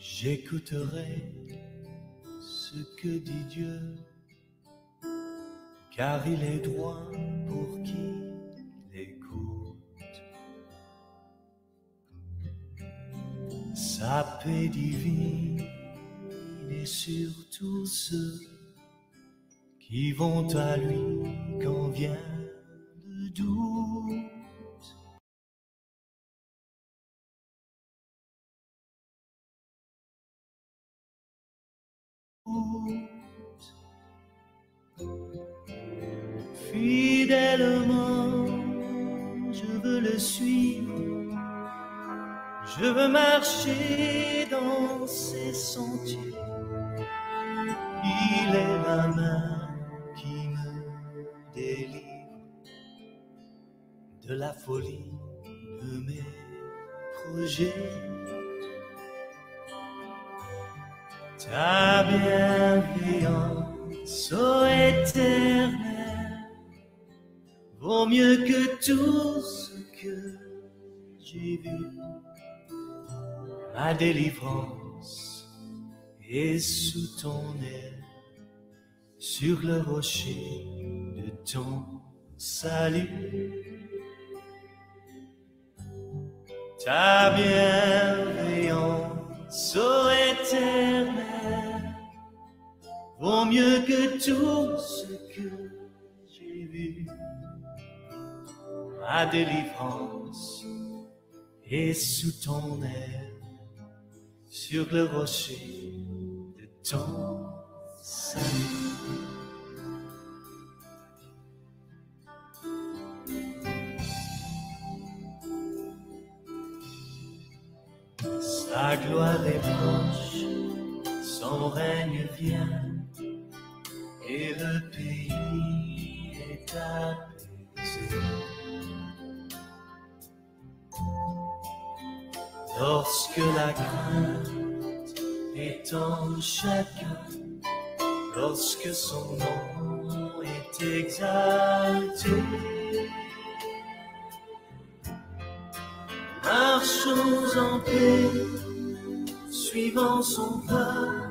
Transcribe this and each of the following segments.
J'écouterai ce que dit Dieu, car il est droit pour qui l'écoute. Sa paix divine est sur tous ceux qui vont à lui quand vient le doute. Fidèlement, je veux le suivre, je veux marcher dans ses sentiers. Il est la main qui me délivre de la folie de mes projets. Ta bienveillance, ô Éternel, vaut mieux que tout ce que j'ai vu. Ma délivrance est sous ton aile, sur le rocher de ton salut. Ta bienveillance, ô Éternel, vaut mieux que tout ce que j'ai vu. Ma délivrance est sous ton aile, sur le rocher de ton salut. Sa gloire est proche, son règne vient, et le pays est apaisé. Lorsque la crainte est en chacun, lorsque son nom est exalté, marchons en paix, suivant son pas,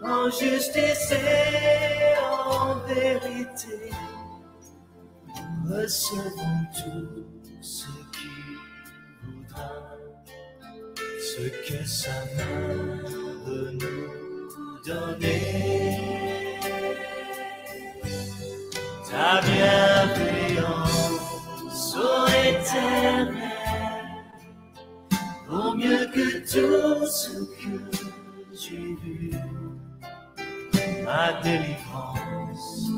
en justice et en vérité. Recevons tout ce qu'il voudra, ce que sa main veut nous donner. Ta bienveillance, ô Éternel, vaut mieux que tout ce que j'ai vu. Ma délivrance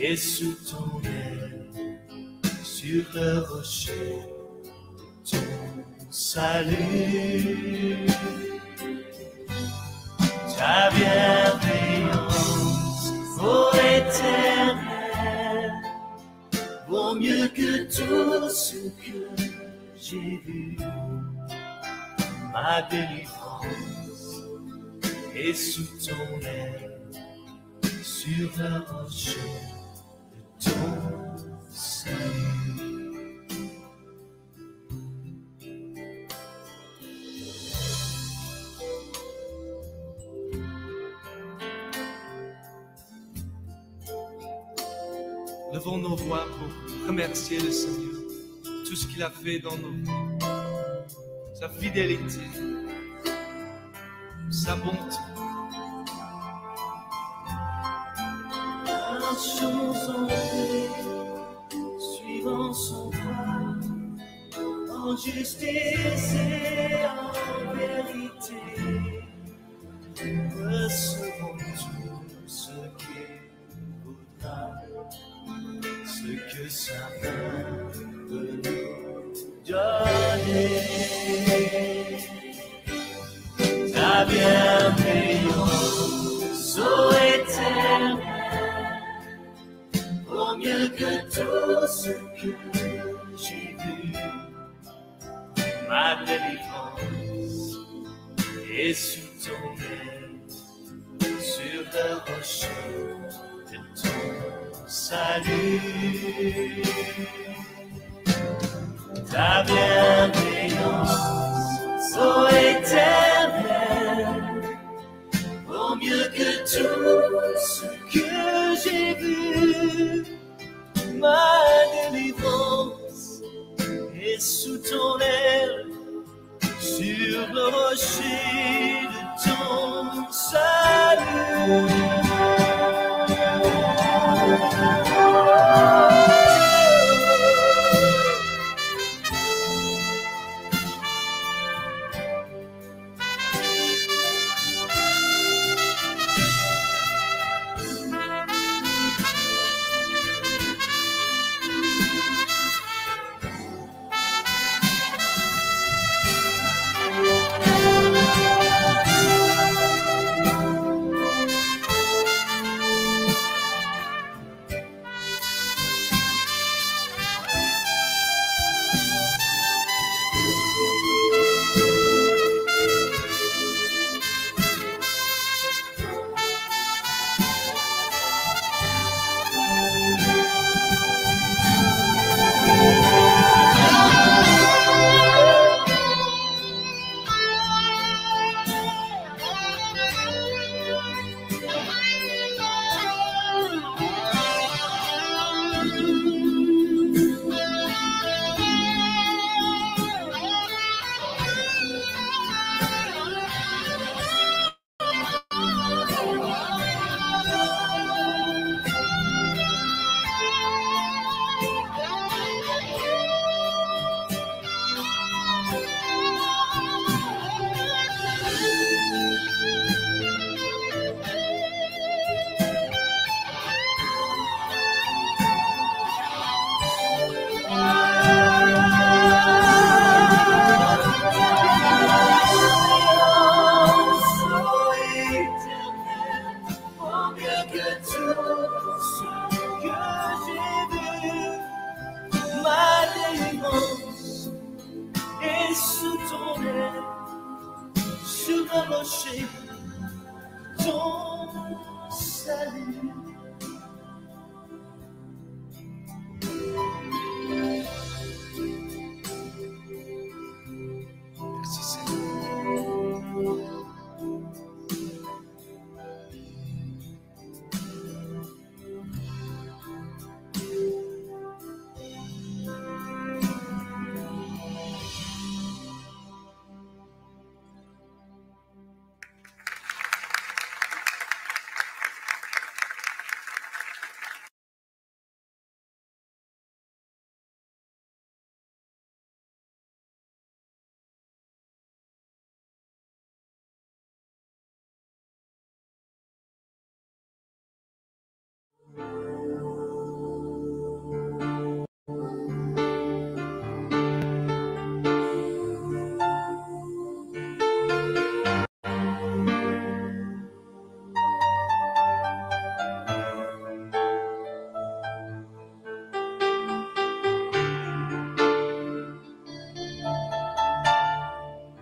est sous ton aile, sur le rocher de ton salut. Ta bienveillance, ô Éternel, vaut mieux que tout ce que j'ai vu. Ma délivrance est sous ton aile, sur le rocher de ton salut. Levons nos voix pour remercier le Seigneur, tout ce qu'il a fait dans nos vies, sa fidélité, sa bonté. Marchons en paix, suivant son pas, en justice et en vérité. Recevons tout ce qu'il voudra, ce que sa main veut nous donner. Ta bienveillance, ô Éternel, vaut mieux que tout ce que j'ai vu. Ma délivrance est sous ton aile, sur le rocher de ton salut. Ta bienveillance, ô Sois éternel, vaut mieux que tout ce que j'ai vu. Ma délivrance est sous ton aile, sur le rocher de ton salut.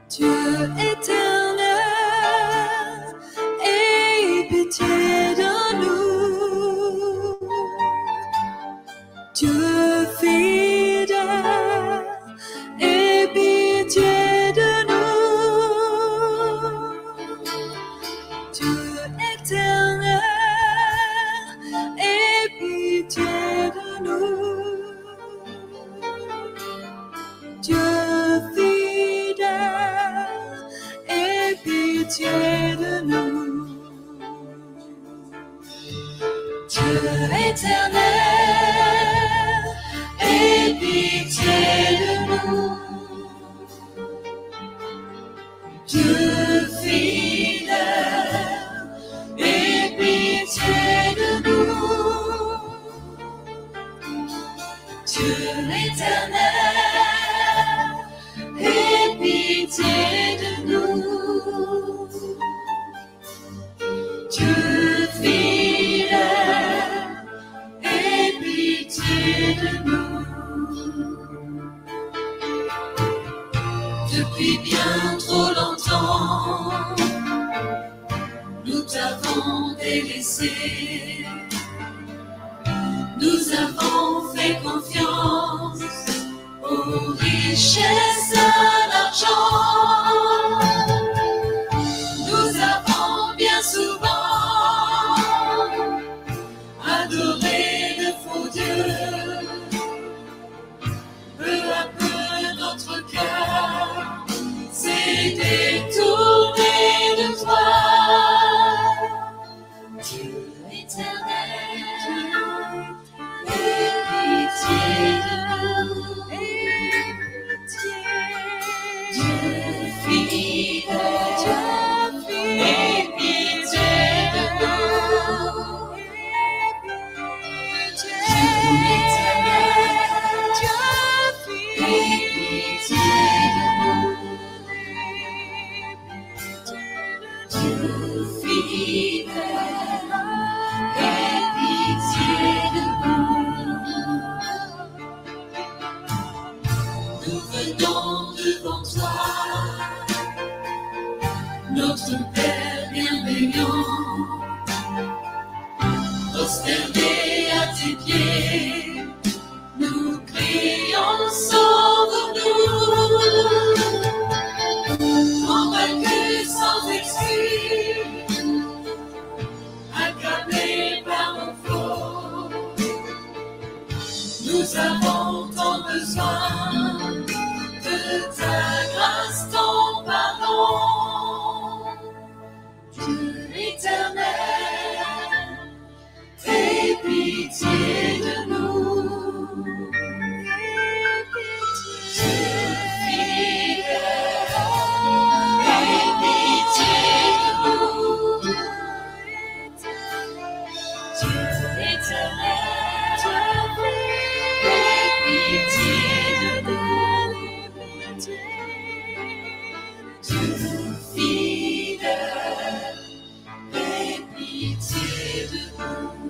Dieu éternel, aie pitié de nous. Dieu fidèle, aie pitié de nous. Dieu éternel, aie pitié de nous. Dieu fidèle, aie pitié de nous. Dieu éternel, aie pitié de nous. Dieu fidèle, aie pitié de nous. Dieu éternel, aie pitié de nous. Dieu fidèle, aie pitié de nous. Depuis bien trop longtemps, nous t'avons délaissé. Nous avons fait confiance aux richesses de l'argent. Nous avons tant besoin de ta grâce, ton pardon. Dieu éternel, aie pitié de nous. Dieu fidèle, aie pitié de nous. Dieu éternel, aie pitié de nous. Dieu fidèle, aie pitié de nous.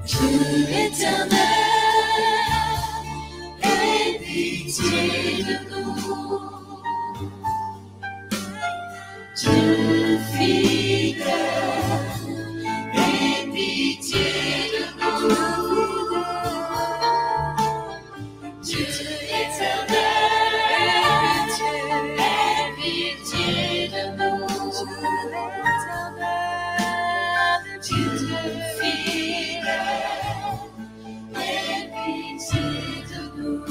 Dieu éternel, aie pitié de nous. Dieu fidèle, aie pitié de nous. Dieu éternel, aie pitié de nous. Dieu fidèle, aie pitié de nous.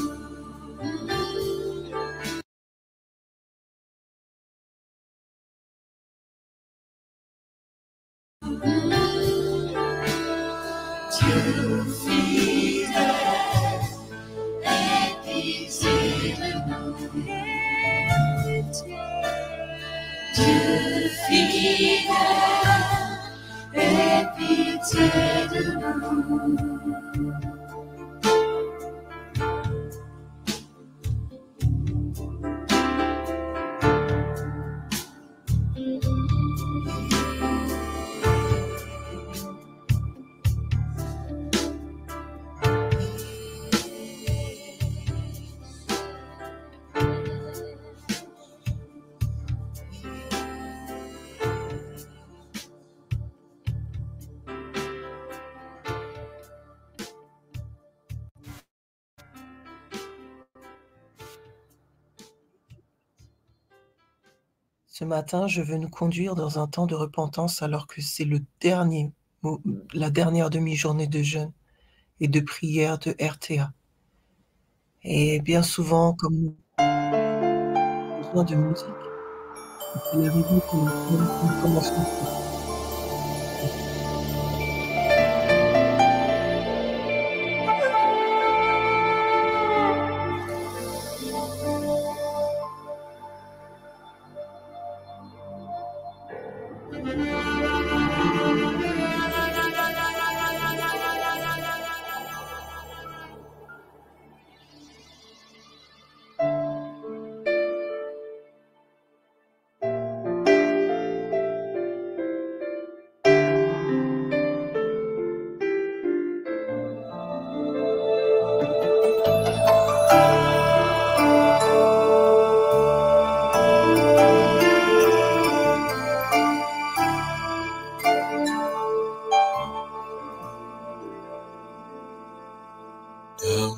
Dieu fidèle, aie pitié de nous. Dieu fidèle, aie pitié de nous. Ce matin, je veux nous conduire dans un temps de repentance alors que c'est la dernière demi-journée de jeûne et de prière de RTA. Et bien souvent, comme nous avons besoin de musique, c'est la raison pour laquelle nous commençons.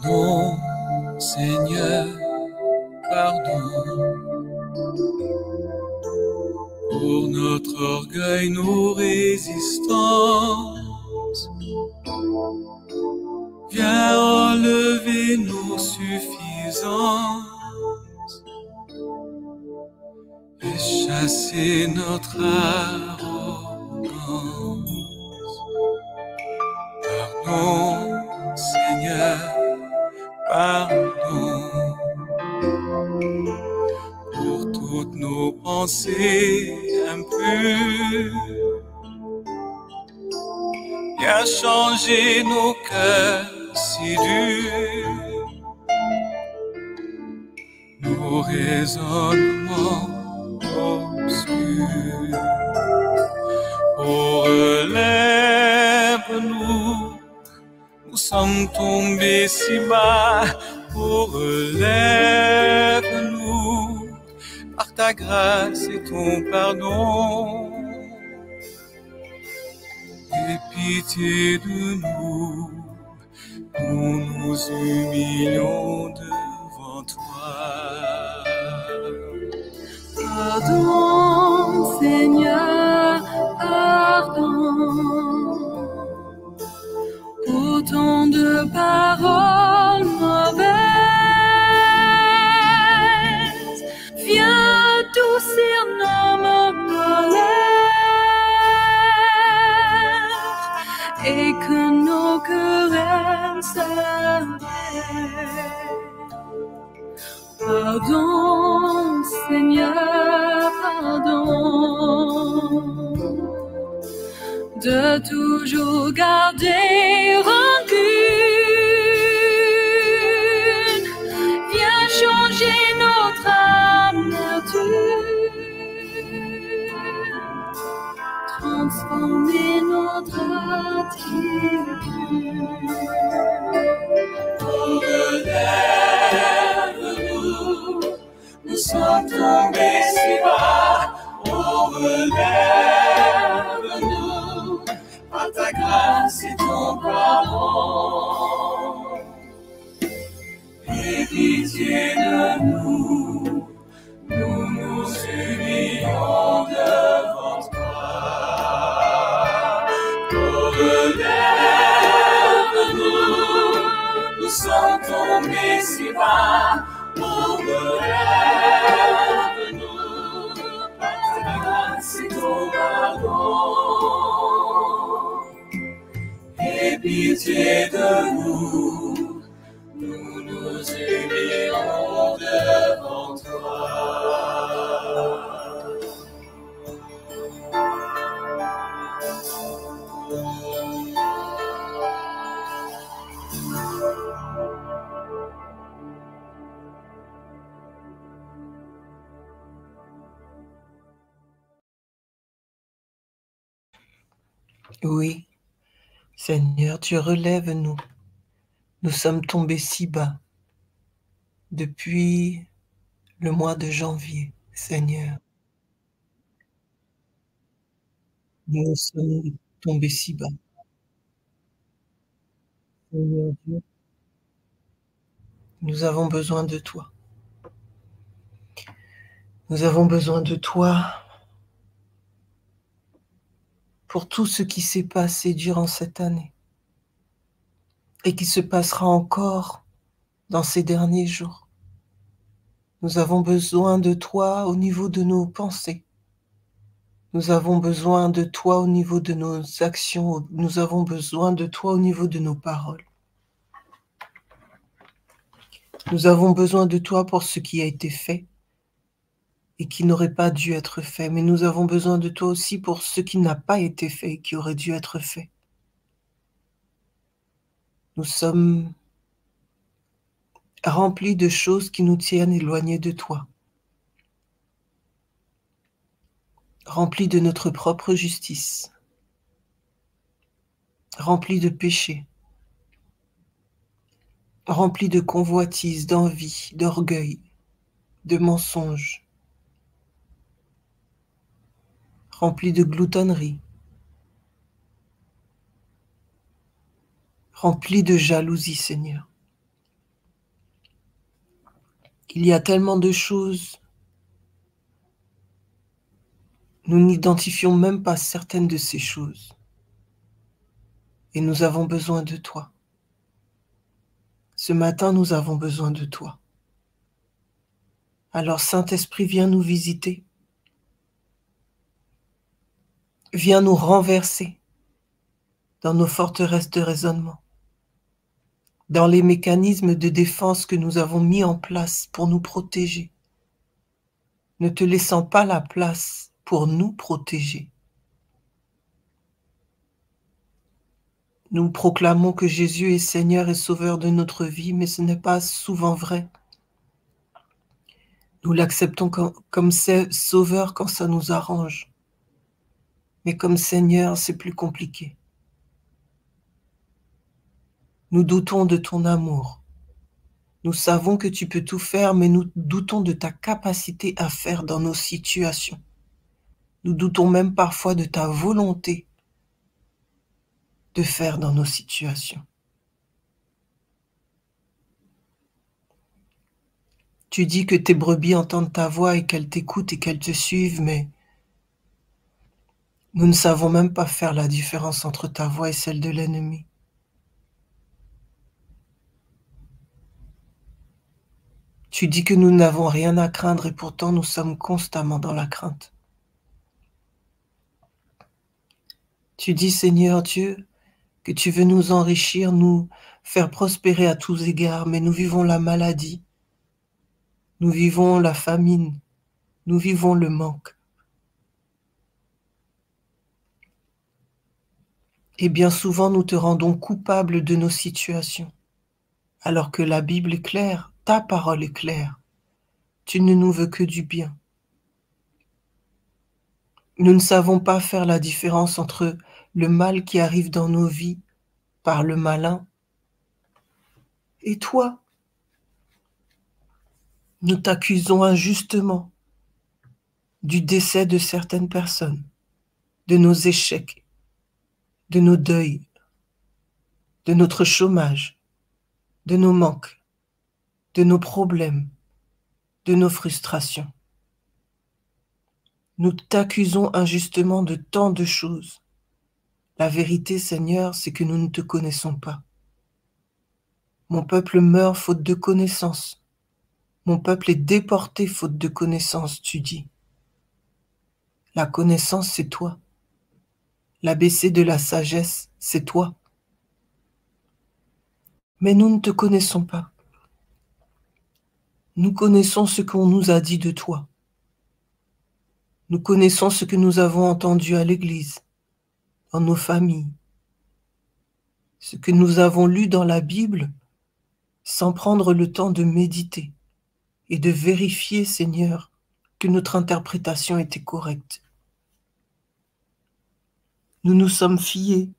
Pardon, Seigneur, pardon pour notre orgueil, nos résistances. Viens enlever nos suffisances et chasser notre arrogance. Pardon, Seigneur, pardon pour toutes nos pensées impures. Viens changer nos cœurs si durs, nos raisonnements, nos sommes tombés si bas, oh relève-nous par ta grâce et ton pardon. Aie pitié de nous, nous nous humilions devant toi. Pardon, Seigneur, pardon, pour tant de paroles mauvaises. Viens adoucir nos colères et que nos querelles s'arrêtent. Pardon, Seigneur, pardon, de toujours garder rancune. Viens changer notre amertume, transformer notre attitude. Nous sommes tombés si bas, oh relève-nous par ta grâce et ton pardon. Aie pitié de nous, nous nous humilions devant toi. Oh relève-nous, nous sommes tombés si bas. Oh, relève-nous par ta grâce et ton pardon. Aie pitié de nous, nous nous humilions devant toi. Oui, Seigneur, tu relèves-nous. Nous sommes tombés si bas depuis le mois de janvier, Seigneur. Nous sommes tombés si bas. Seigneur Dieu, nous avons besoin de toi. Nous avons besoin de toi pour tout ce qui s'est passé durant cette année et qui se passera encore dans ces derniers jours. Nous avons besoin de toi au niveau de nos pensées. Nous avons besoin de toi au niveau de nos actions. Nous avons besoin de toi au niveau de nos paroles. Nous avons besoin de toi pour ce qui a été fait et qui n'aurait pas dû être fait. Mais nous avons besoin de toi aussi pour ce qui n'a pas été fait et qui aurait dû être fait. Nous sommes remplis de choses qui nous tiennent éloignés de toi. Remplis de notre propre justice. Remplis de péchés. Remplis de convoitises, d'envie, d'orgueil, de mensonges. Remplis de gloutonnerie. Remplis de jalousie, Seigneur. Il y a tellement de choses. Nous n'identifions même pas certaines de ces choses. Et nous avons besoin de toi. Ce matin, nous avons besoin de toi. Alors, Saint-Esprit, viens nous visiter. Viens nous renverser dans nos forteresses de raisonnement, dans les mécanismes de défense que nous avons mis en place pour nous protéger, ne te laissant pas la place pour nous protéger. Nous proclamons que Jésus est Seigneur et Sauveur de notre vie, mais ce n'est pas souvent vrai. Nous l'acceptons comme Sauveur quand ça nous arrange. Mais comme Seigneur, c'est plus compliqué. Nous doutons de ton amour. Nous savons que tu peux tout faire, mais nous doutons de ta capacité à faire dans nos situations. Nous doutons même parfois de ta volonté de faire dans nos situations. Tu dis que tes brebis entendent ta voix et qu'elles t'écoutent et qu'elles te suivent, mais nous ne savons même pas faire la différence entre ta voix et celle de l'ennemi. Tu dis que nous n'avons rien à craindre et pourtant nous sommes constamment dans la crainte. Tu dis, Seigneur Dieu, que tu veux nous enrichir, nous faire prospérer à tous égards, mais nous vivons la maladie, nous vivons la famine, nous vivons le manque. Et bien souvent nous te rendons coupable de nos situations, alors que la Bible est claire, ta parole est claire. Tu ne nous veux que du bien. Nous ne savons pas faire la différence entre le mal qui arrive dans nos vies par le malin et toi. Nous t'accusons injustement du décès de certaines personnes, de nos échecs, de nos deuils, de notre chômage, de nos manques, de nos problèmes, de nos frustrations. Nous t'accusons injustement de tant de choses. La vérité, Seigneur, c'est que nous ne te connaissons pas. Mon peuple meurt faute de connaissance. Mon peuple est déporté faute de connaissance, tu dis. La connaissance, c'est toi. L'ABC de la sagesse, c'est toi. Mais nous ne te connaissons pas. Nous connaissons ce qu'on nous a dit de toi. Nous connaissons ce que nous avons entendu à l'église, dans nos familles, ce que nous avons lu dans la Bible sans prendre le temps de méditer et de vérifier, Seigneur, que notre interprétation était correcte. Nous nous sommes fiés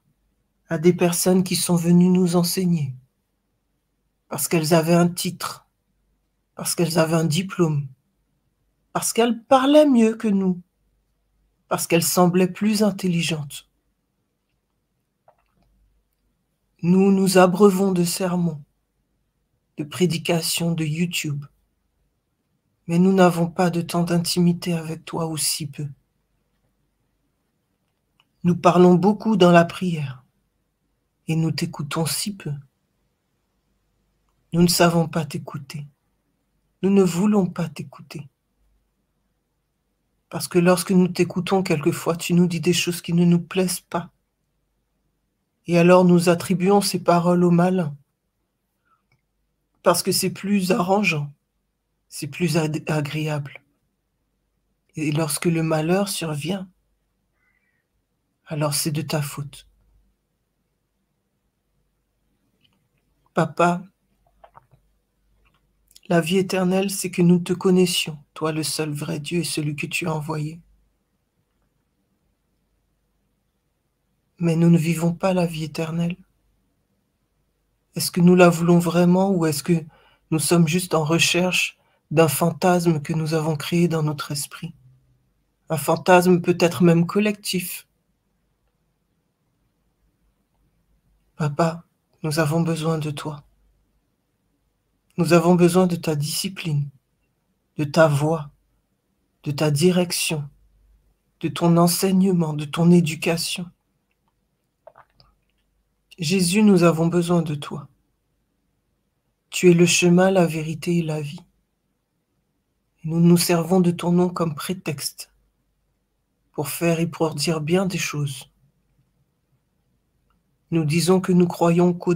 à des personnes qui sont venues nous enseigner parce qu'elles avaient un titre, parce qu'elles avaient un diplôme, parce qu'elles parlaient mieux que nous, parce qu'elles semblaient plus intelligentes. Nous nous abreuvons de sermons, de prédications, de YouTube, mais nous n'avons pas de temps d'intimité avec toi ou si peu. Nous parlons beaucoup dans la prière et nous t'écoutons si peu. Nous ne savons pas t'écouter. Nous ne voulons pas t'écouter. Parce que lorsque nous t'écoutons, quelquefois, tu nous dis des choses qui ne nous plaisent pas. Et alors nous attribuons ces paroles au malin. Parce que c'est plus arrangeant, c'est plus agréable. Et lorsque le malheur survient, alors c'est de ta faute. Papa, la vie éternelle, c'est que nous te connaissions, toi le seul vrai Dieu et celui que tu as envoyé. Mais nous ne vivons pas la vie éternelle. Est-ce que nous la voulons vraiment ou est-ce que nous sommes juste en recherche d'un fantasme que nous avons créé dans notre esprit? Un fantasme peut-être même collectif. Papa, nous avons besoin de toi. Nous avons besoin de ta discipline, de ta voix, de ta direction, de ton enseignement, de ton éducation. Jésus, nous avons besoin de toi. Tu es le chemin, la vérité et la vie. Et nous nous servons de ton nom comme prétexte pour faire et pour dire bien des choses. Nous disons que nous croyons qu'au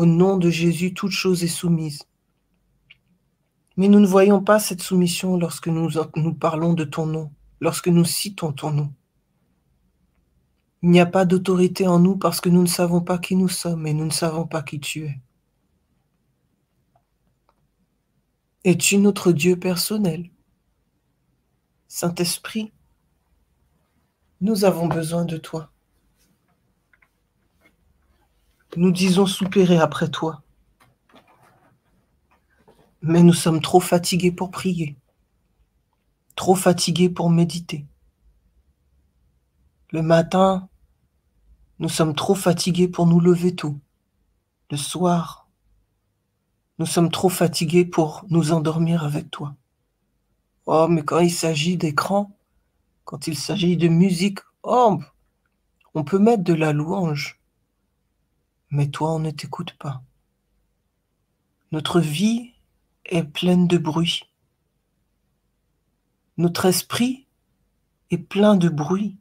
nom de Jésus, toute chose est soumise. Mais nous ne voyons pas cette soumission lorsque nous parlons de ton nom, lorsque nous citons ton nom. Il n'y a pas d'autorité en nous parce que nous ne savons pas qui nous sommes et nous ne savons pas qui tu es. Es-tu notre Dieu personnel? Saint-Esprit, nous avons besoin de toi. Nous disons soupirer après toi, mais nous sommes trop fatigués pour prier, trop fatigués pour méditer. Le matin, nous sommes trop fatigués pour nous lever tôt. Le soir, nous sommes trop fatigués pour nous endormir avec toi. Oh, mais quand il s'agit d'écran, quand il s'agit de musique, oh, on peut mettre de la louange. Mais toi, on ne t'écoute pas. Notre vie est pleine de bruit. Notre esprit est plein de bruit.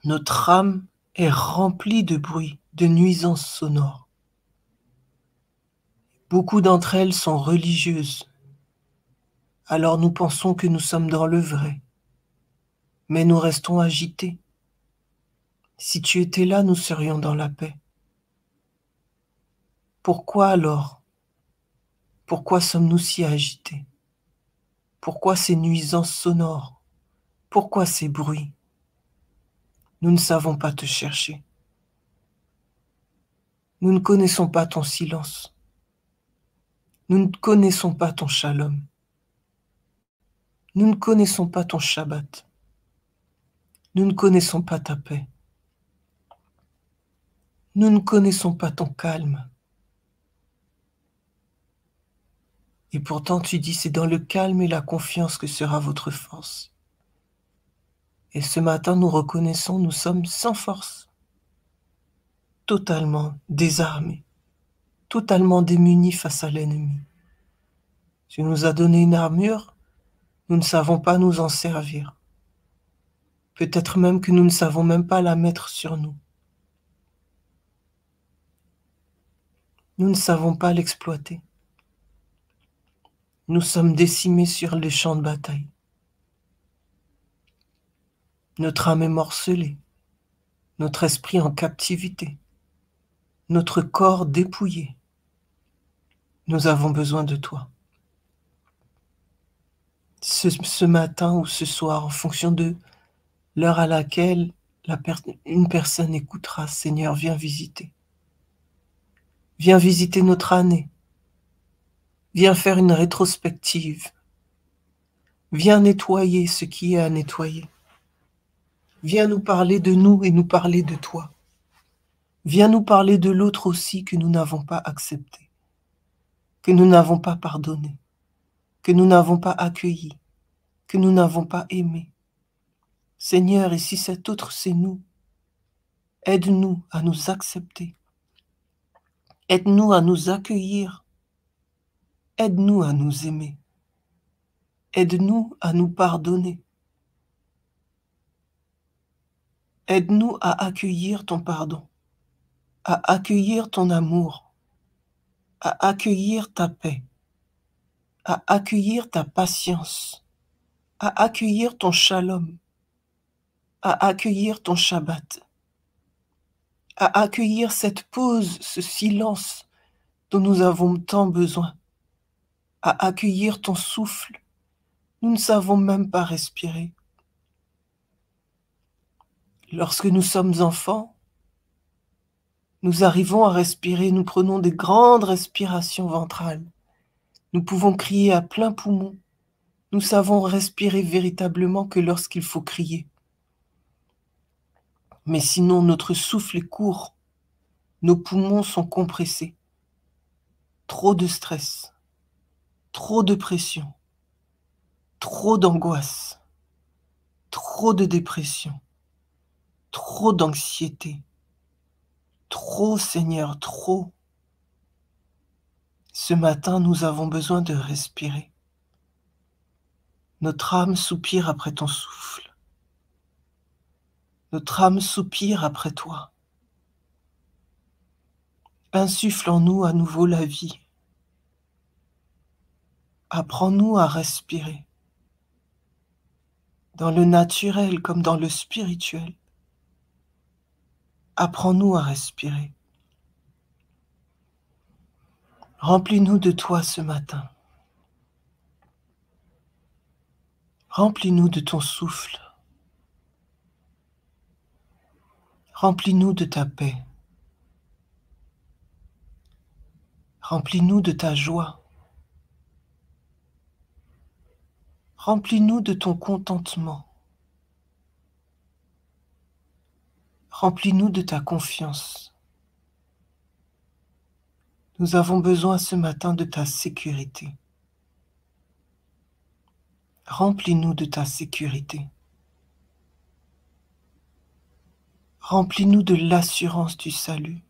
Notre âme est remplie de bruit, de nuisances sonores. Beaucoup d'entre elles sont religieuses. Alors nous pensons que nous sommes dans le vrai. Mais nous restons agités. Si tu étais là, nous serions dans la paix. Pourquoi alors? Pourquoi sommes-nous si agités? Pourquoi ces nuisances sonores? Pourquoi ces bruits? Nous ne savons pas te chercher. Nous ne connaissons pas ton silence. Nous ne connaissons pas ton shalom. Nous ne connaissons pas ton Shabbat. Nous ne connaissons pas ta paix. Nous ne connaissons pas ton calme. Et pourtant tu dis, c'est dans le calme et la confiance que sera votre force. Et ce matin, nous reconnaissons, nous sommes sans force, totalement désarmés, totalement démunis face à l'ennemi. Tu nous as donné une armure, nous ne savons pas nous en servir. Peut-être même que nous ne savons même pas la mettre sur nous. Nous ne savons pas l'exploiter. Nous sommes décimés sur les champs de bataille. Notre âme est morcelée, notre esprit en captivité, notre corps dépouillé. Nous avons besoin de toi. Ce matin ou ce soir, en fonction de l'heure à laquelle une personne écoutera, Seigneur, viens visiter. Viens visiter notre année. Viens faire une rétrospective. Viens nettoyer ce qui est à nettoyer. Viens nous parler de nous et nous parler de toi. Viens nous parler de l'autre aussi que nous n'avons pas accepté, que nous n'avons pas pardonné, que nous n'avons pas accueilli, que nous n'avons pas aimé. Seigneur, et si cet autre c'est nous, aide-nous à nous accepter. Aide-nous à nous accueillir. Aide-nous à nous aimer. Aide-nous à nous pardonner. Aide-nous à accueillir ton pardon, à accueillir ton amour, à accueillir ta paix, à accueillir ta patience, à accueillir ton shalom, à accueillir ton Shabbat, à accueillir cette pause, ce silence dont nous avons tant besoin, à accueillir ton souffle. Nous ne savons même pas respirer. Lorsque nous sommes enfants, nous arrivons à respirer, nous prenons des grandes respirations ventrales. Nous pouvons crier à plein poumon. Nous savons respirer véritablement que lorsqu'il faut crier. Mais sinon, notre souffle est court. Nos poumons sont compressés. Trop de stress, trop de pression, trop d'angoisse, trop de dépression, trop d'anxiété. Trop, Seigneur, trop. Ce matin, nous avons besoin de respirer. Notre âme soupire après ton souffle. Notre âme soupire après toi. Insuffle en nous à nouveau la vie. Apprends-nous à respirer, dans le naturel comme dans le spirituel. Apprends-nous à respirer. Remplis-nous de toi ce matin. Remplis-nous de ton souffle. Remplis-nous de ta paix. Remplis-nous de ta joie. Remplis-nous de ton contentement. Remplis-nous de ta confiance. Nous avons besoin ce matin de ta sécurité. Remplis-nous de ta sécurité. Remplis-nous de l'assurance du salut,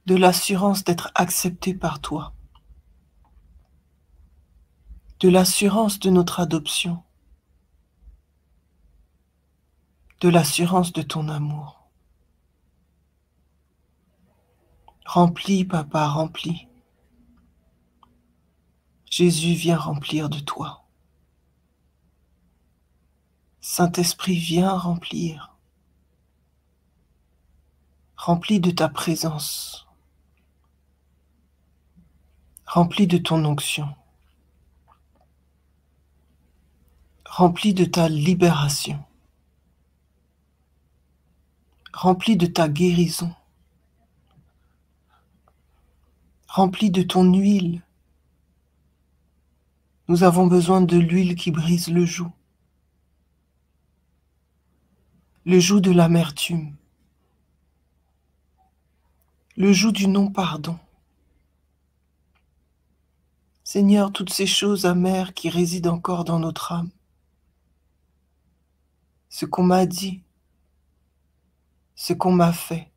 de l'assurance d'être accepté par toi, de l'assurance de notre adoption, de l'assurance de ton amour. Remplis, Papa, remplis. Jésus vient remplir de toi. Saint-Esprit, viens remplir. Remplis de ta présence. Remplis de ton onction. Remplis de ta libération. Remplis de ta guérison. Remplis de ton huile. Nous avons besoin de l'huile qui brise le joug de l'amertume, le joug du non-pardon. Seigneur, toutes ces choses amères qui résident encore dans notre âme, ce qu'on m'a dit, ce qu'on m'a fait,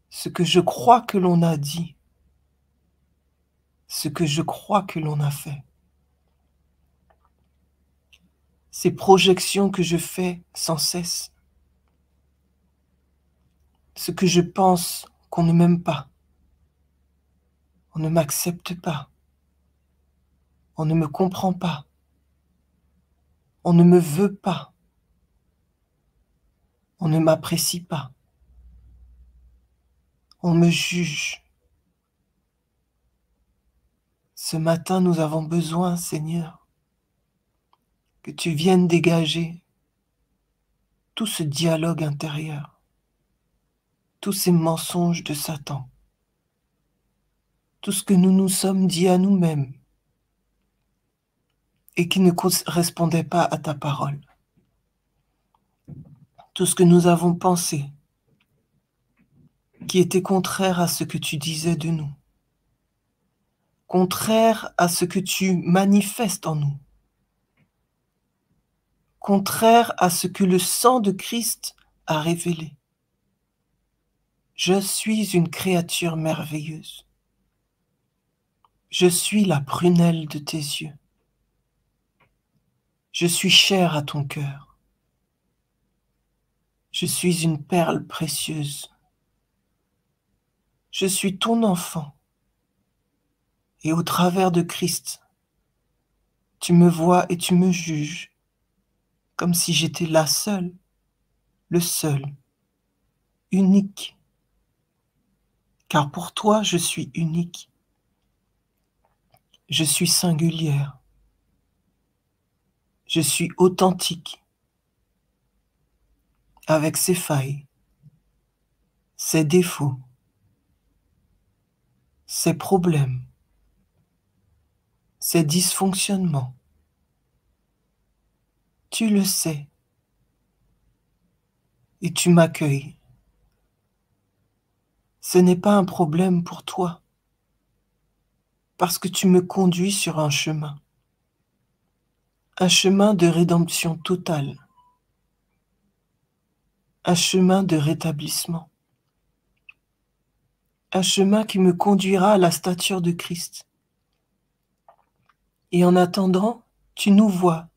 ce que je crois que l'on a dit, ce que je crois que l'on a fait. Ces projections que je fais sans cesse, ce que je pense qu'on ne m'aime pas, on ne m'accepte pas, on ne me comprend pas, on ne me veut pas, on ne m'apprécie pas, on me juge. Ce matin, nous avons besoin, Seigneur, que tu viennes dégager tout ce dialogue intérieur, tous ces mensonges de Satan, tout ce que nous nous sommes dit à nous-mêmes et qui ne correspondait pas à ta parole, tout ce que nous avons pensé qui était contraire à ce que tu disais de nous, contraire à ce que tu manifestes en nous, contraire à ce que le sang de Christ a révélé. Je suis une créature merveilleuse. Je suis la prunelle de tes yeux. Je suis chère à ton cœur. Je suis une perle précieuse. Je suis ton enfant. Et au travers de Christ, tu me vois et tu me juges comme si j'étais la seule, le seul, unique. Car pour toi, je suis unique. Je suis singulière. Je suis authentique, avec ses failles, ses défauts, ses problèmes, ses dysfonctionnements. Tu le sais et tu m'accueilles. Ce n'est pas un problème pour toi parce que tu me conduis sur un chemin de rédemption totale, un chemin de rétablissement, un chemin qui me conduira à la stature de Christ. Et en attendant, tu nous vois,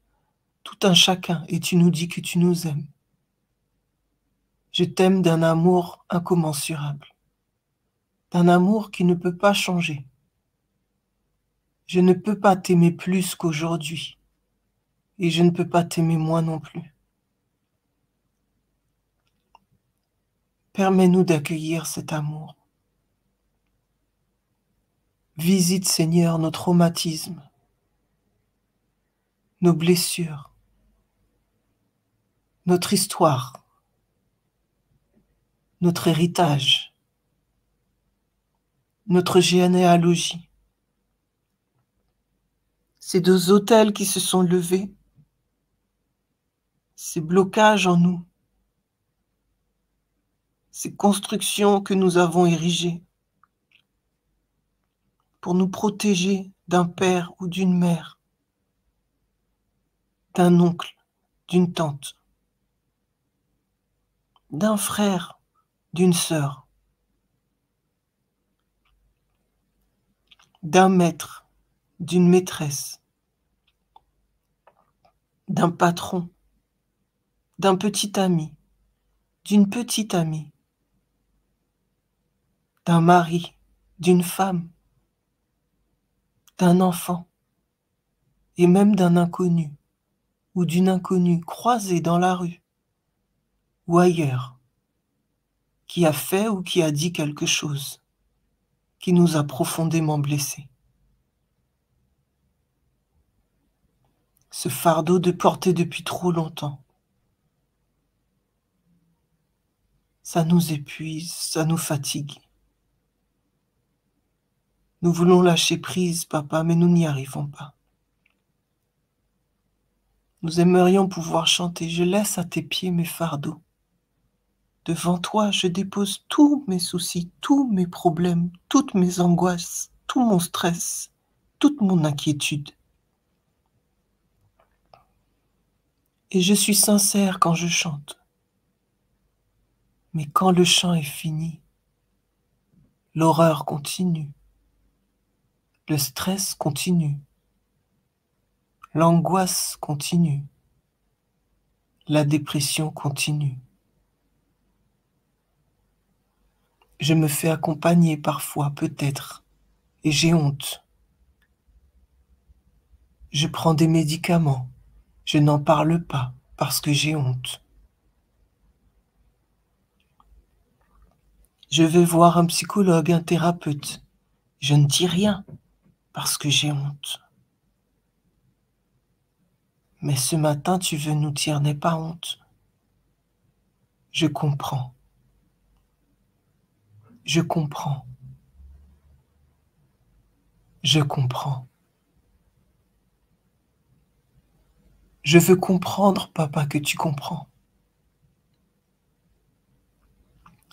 tout un chacun, et tu nous dis que tu nous aimes. Je t'aime d'un amour incommensurable, d'un amour qui ne peut pas changer. Je ne peux pas t'aimer plus qu'aujourd'hui, et je ne peux pas t'aimer moins non plus. Permets-nous d'accueillir cet amour. Visite, Seigneur, nos traumatismes, nos blessures, notre histoire, notre héritage. notre généalogie. Ces deux autels qui se sont levés, ces blocages en nous, ces constructions que nous avons érigées pour nous protéger d'un père ou d'une mère, d'un oncle, d'une tante, d'un frère, d'une sœur, d'un maître, d'une maîtresse, d'un patron, d'un petit ami, d'une petite amie, d'un mari, d'une femme, d'un enfant et même d'un inconnu ou d'une inconnue croisée dans la rue ou ailleurs, qui a fait ou qui a dit quelque chose qui nous a profondément blessés. Ce fardeau de porter depuis trop longtemps, ça nous épuise, ça nous fatigue. Nous voulons lâcher prise, papa, mais nous n'y arrivons pas. Nous aimerions pouvoir chanter « Je laisse à tes pieds mes fardeaux. Devant toi, je dépose tous mes soucis, tous mes problèmes, toutes mes angoisses, tout mon stress, toute mon inquiétude. Et je suis sincère quand je chante. Mais quand le chant est fini, l'horreur continue, le stress continue, l'angoisse continue, la dépression continue. Je me fais accompagner parfois, peut-être, et j'ai honte. Je prends des médicaments, je n'en parle pas parce que j'ai honte. Je vais voir un psychologue, un thérapeute. Je ne dis rien parce que j'ai honte. Mais ce matin, tu veux nous dire, n'aie pas honte. Je comprends. Je comprends. Je comprends. Je veux comprendre, papa, que tu comprends.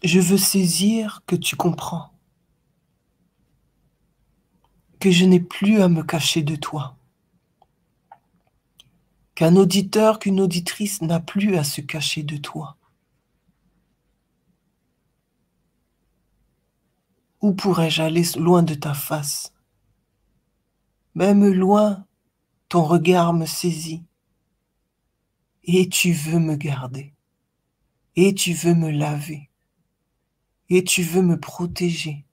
Je veux saisir que tu comprends. Que je n'ai plus à me cacher de toi. Qu'un auditeur, qu'une auditrice n'a plus à se cacher de toi. Où pourrais-je aller loin de ta face? Même loin, ton regard me saisit. Et tu veux me garder. Et tu veux me laver. Et tu veux me protéger.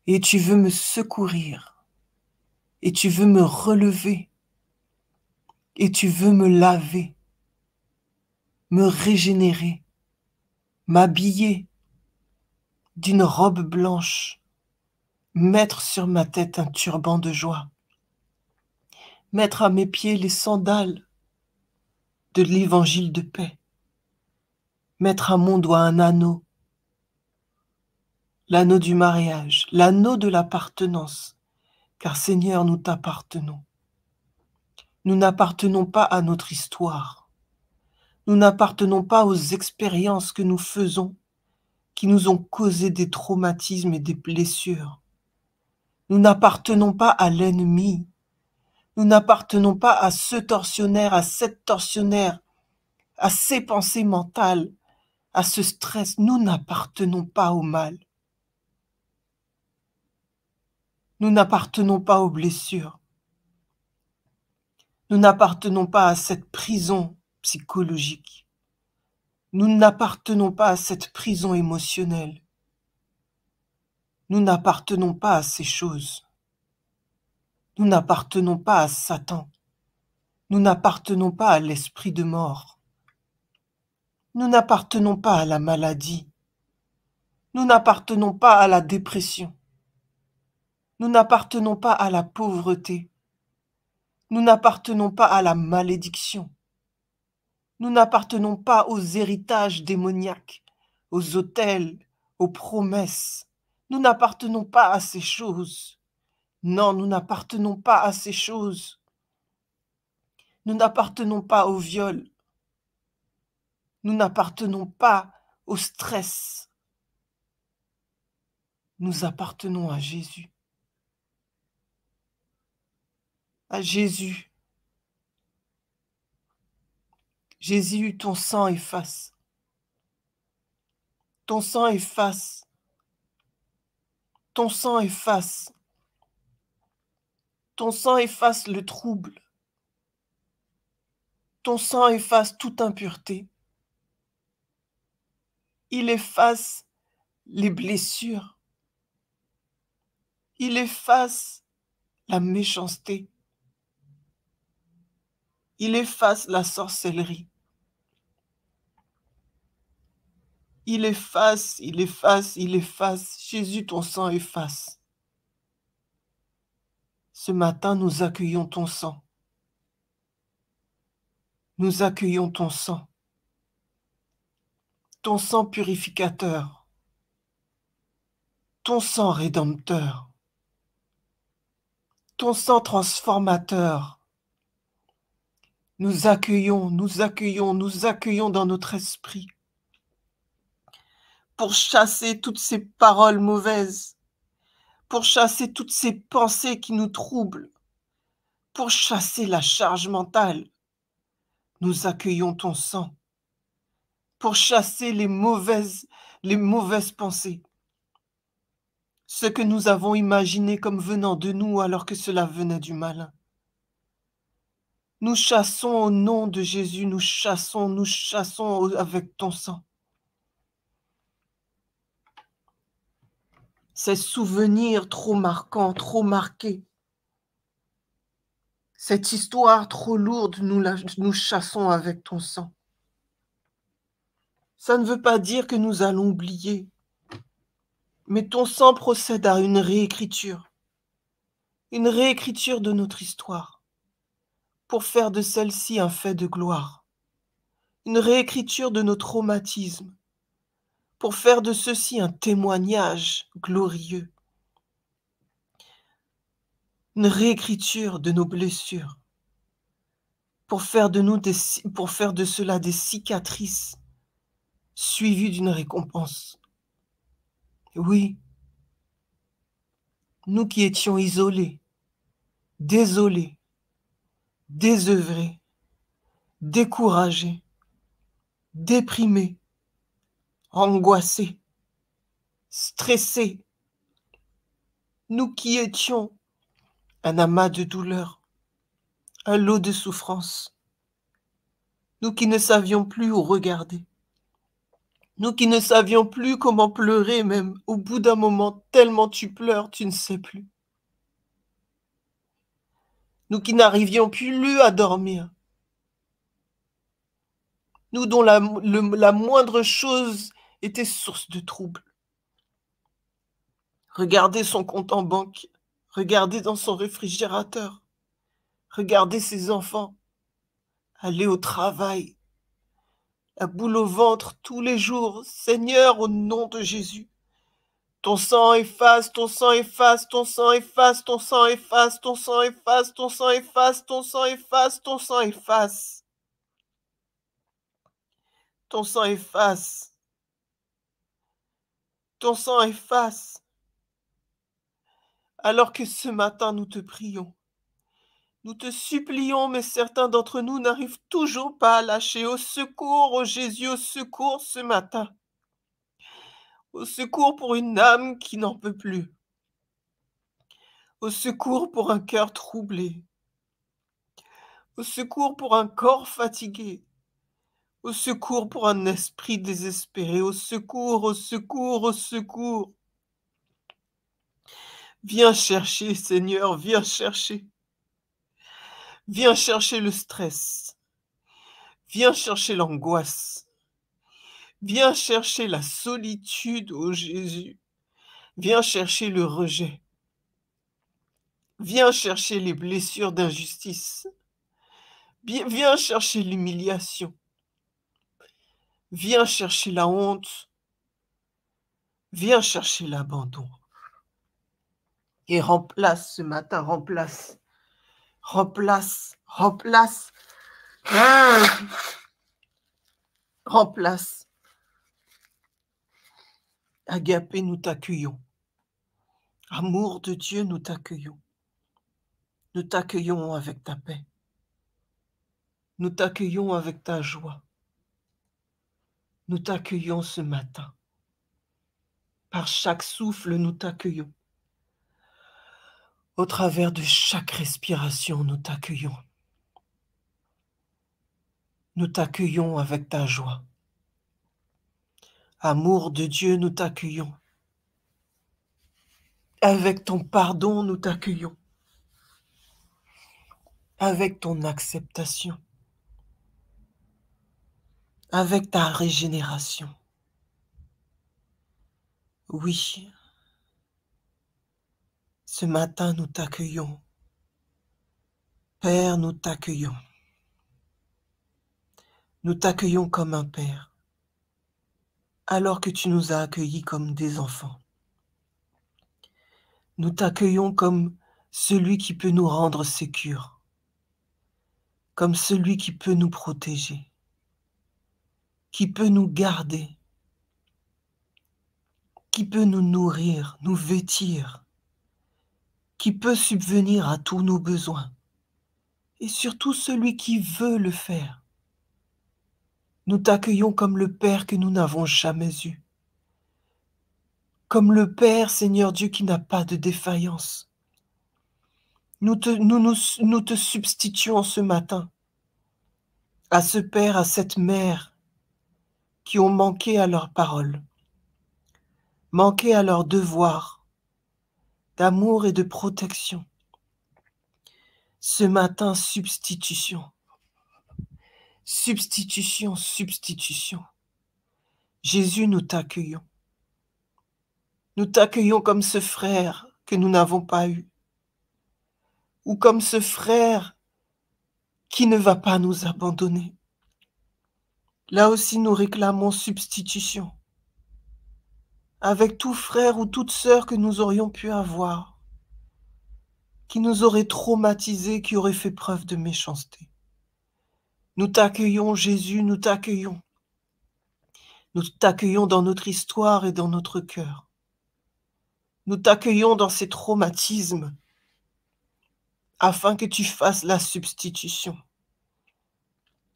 Et tu veux me secourir. Et tu veux me relever. Et tu veux me laver. Me régénérer. M'habiller d'une robe blanche. Mettre sur ma tête un turban de joie. Mettre à mes pieds les sandales de l'évangile de paix. Mettre à mon doigt un anneau, l'anneau du mariage, l'anneau de l'appartenance, car Seigneur, nous t'appartenons. Nous n'appartenons pas à notre histoire. Nous n'appartenons pas aux expériences que nous faisons, qui nous ont causé des traumatismes et des blessures. Nous n'appartenons pas à l'ennemi. Nous n'appartenons pas à ce tortionnaire, à cette tortionnaire, à ces pensées mentales, à ce stress. Nous n'appartenons pas au mal. Nous n'appartenons pas aux blessures. Nous n'appartenons pas à cette prison psychologique. Nous n'appartenons pas à cette prison émotionnelle. Nous n'appartenons pas à ces choses. Nous n'appartenons pas à Satan. Nous n'appartenons pas à l'esprit de mort. Nous n'appartenons pas à la maladie. Nous n'appartenons pas à la dépression. Nous n'appartenons pas à la pauvreté. Nous n'appartenons pas à la malédiction. Nous n'appartenons pas aux héritages démoniaques, aux autels, aux promesses. Nous n'appartenons pas à ces choses. Non, nous n'appartenons pas à ces choses. Nous n'appartenons pas au viol. Nous n'appartenons pas au stress. Nous appartenons à Jésus. À Jésus. Jésus, ton sang efface. Ton sang efface. Ton sang efface. Ton sang efface le trouble. Ton sang efface toute impureté. Il efface les blessures. Il efface la méchanceté. Il efface la sorcellerie. Il efface, il efface, il efface. Jésus, ton sang efface. Ce matin, nous accueillons ton sang. Nous accueillons ton sang. Ton sang purificateur. Ton sang rédempteur. Ton sang transformateur. Nous accueillons, nous accueillons, nous accueillons dans notre esprit pour chasser toutes ces paroles mauvaises, pour chasser toutes ces pensées qui nous troublent, pour chasser la charge mentale. Nous accueillons ton sang pour chasser les mauvaises pensées, ce que nous avons imaginé comme venant de nous alors que cela venait du malin. Nous chassons au nom de Jésus, nous chassons avec ton sang. Ces souvenirs trop marquants, trop marqués, cette histoire trop lourde, nous chassons avec ton sang. Ça ne veut pas dire que nous allons oublier, mais ton sang procède à une réécriture de notre histoire, pour faire de celle-ci un fait de gloire, une réécriture de nos traumatismes, pour faire de ceci un témoignage glorieux, une réécriture de nos blessures, pour faire de cela des cicatrices suivies d'une récompense. Oui, nous qui étions isolés, désolés, désœuvrés, découragés, déprimés, angoissés, stressés, nous qui étions un amas de douleurs, un lot de souffrances, nous qui ne savions plus où regarder, nous qui ne savions plus comment pleurer même, au bout d'un moment, tellement tu pleures, tu ne sais plus. Nous qui n'arrivions plus à dormir, nous dont la moindre chose était source de trouble. Regardez son compte en banque, regardez dans son réfrigérateur, regardez ses enfants, aller au travail, la boule au ventre tous les jours. Seigneur, au nom de Jésus, ton sang efface, ton sang efface, ton sang efface, ton sang efface, ton sang efface, ton sang efface, ton sang efface, ton sang efface. Ton sang efface. Ton sang efface. Alors que ce matin, nous te prions. Nous te supplions, mais certains d'entre nous n'arrivent toujours pas à lâcher. Au secours, ô Jésus, au secours ce matin. Au secours pour une âme qui n'en peut plus. Au secours pour un cœur troublé. Au secours pour un corps fatigué. Au secours pour un esprit désespéré. Au secours, au secours, au secours. Viens chercher, Seigneur, viens chercher. Viens chercher le stress. Viens chercher l'angoisse. Viens chercher la solitude, ô Jésus. Viens chercher le rejet. Viens chercher les blessures d'injustice. Viens chercher l'humiliation. Viens chercher la honte. Viens chercher l'abandon. Et remplace ce matin, remplace, remplace, remplace, remplace. Agapé, nous t'accueillons. Amour de Dieu, nous t'accueillons. Nous t'accueillons avec ta paix. Nous t'accueillons avec ta joie. Nous t'accueillons ce matin. Par chaque souffle, nous t'accueillons. Au travers de chaque respiration, nous t'accueillons. Nous t'accueillons avec ta joie. Amour de Dieu, nous t'accueillons. Avec ton pardon, nous t'accueillons. Avec ton acceptation. Avec ta régénération. Oui, ce matin, nous t'accueillons. Père, nous t'accueillons. Nous t'accueillons comme un père, alors que tu nous as accueillis comme des enfants. Nous t'accueillons comme celui qui peut nous rendre sécures, comme celui qui peut nous protéger, qui peut nous garder, qui peut nous nourrir, nous vêtir, qui peut subvenir à tous nos besoins, et surtout celui qui veut le faire. Nous t'accueillons comme le Père que nous n'avons jamais eu, comme le Père, Seigneur Dieu, qui n'a pas de défaillance. Nous te substituons ce matin à ce Père, à cette Mère qui ont manqué à leur parole, manqué à leur devoir d'amour et de protection. Ce matin, substitution. Substitution, substitution. Jésus, nous t'accueillons. Nous t'accueillons comme ce frère que nous n'avons pas eu, ou comme ce frère qui ne va pas nous abandonner. Là aussi, nous réclamons substitution, avec tout frère ou toute sœur que nous aurions pu avoir, qui nous aurait traumatisés, qui aurait fait preuve de méchanceté. Nous t'accueillons, Jésus, nous t'accueillons. Nous t'accueillons dans notre histoire et dans notre cœur. Nous t'accueillons dans ces traumatismes, afin que tu fasses la substitution.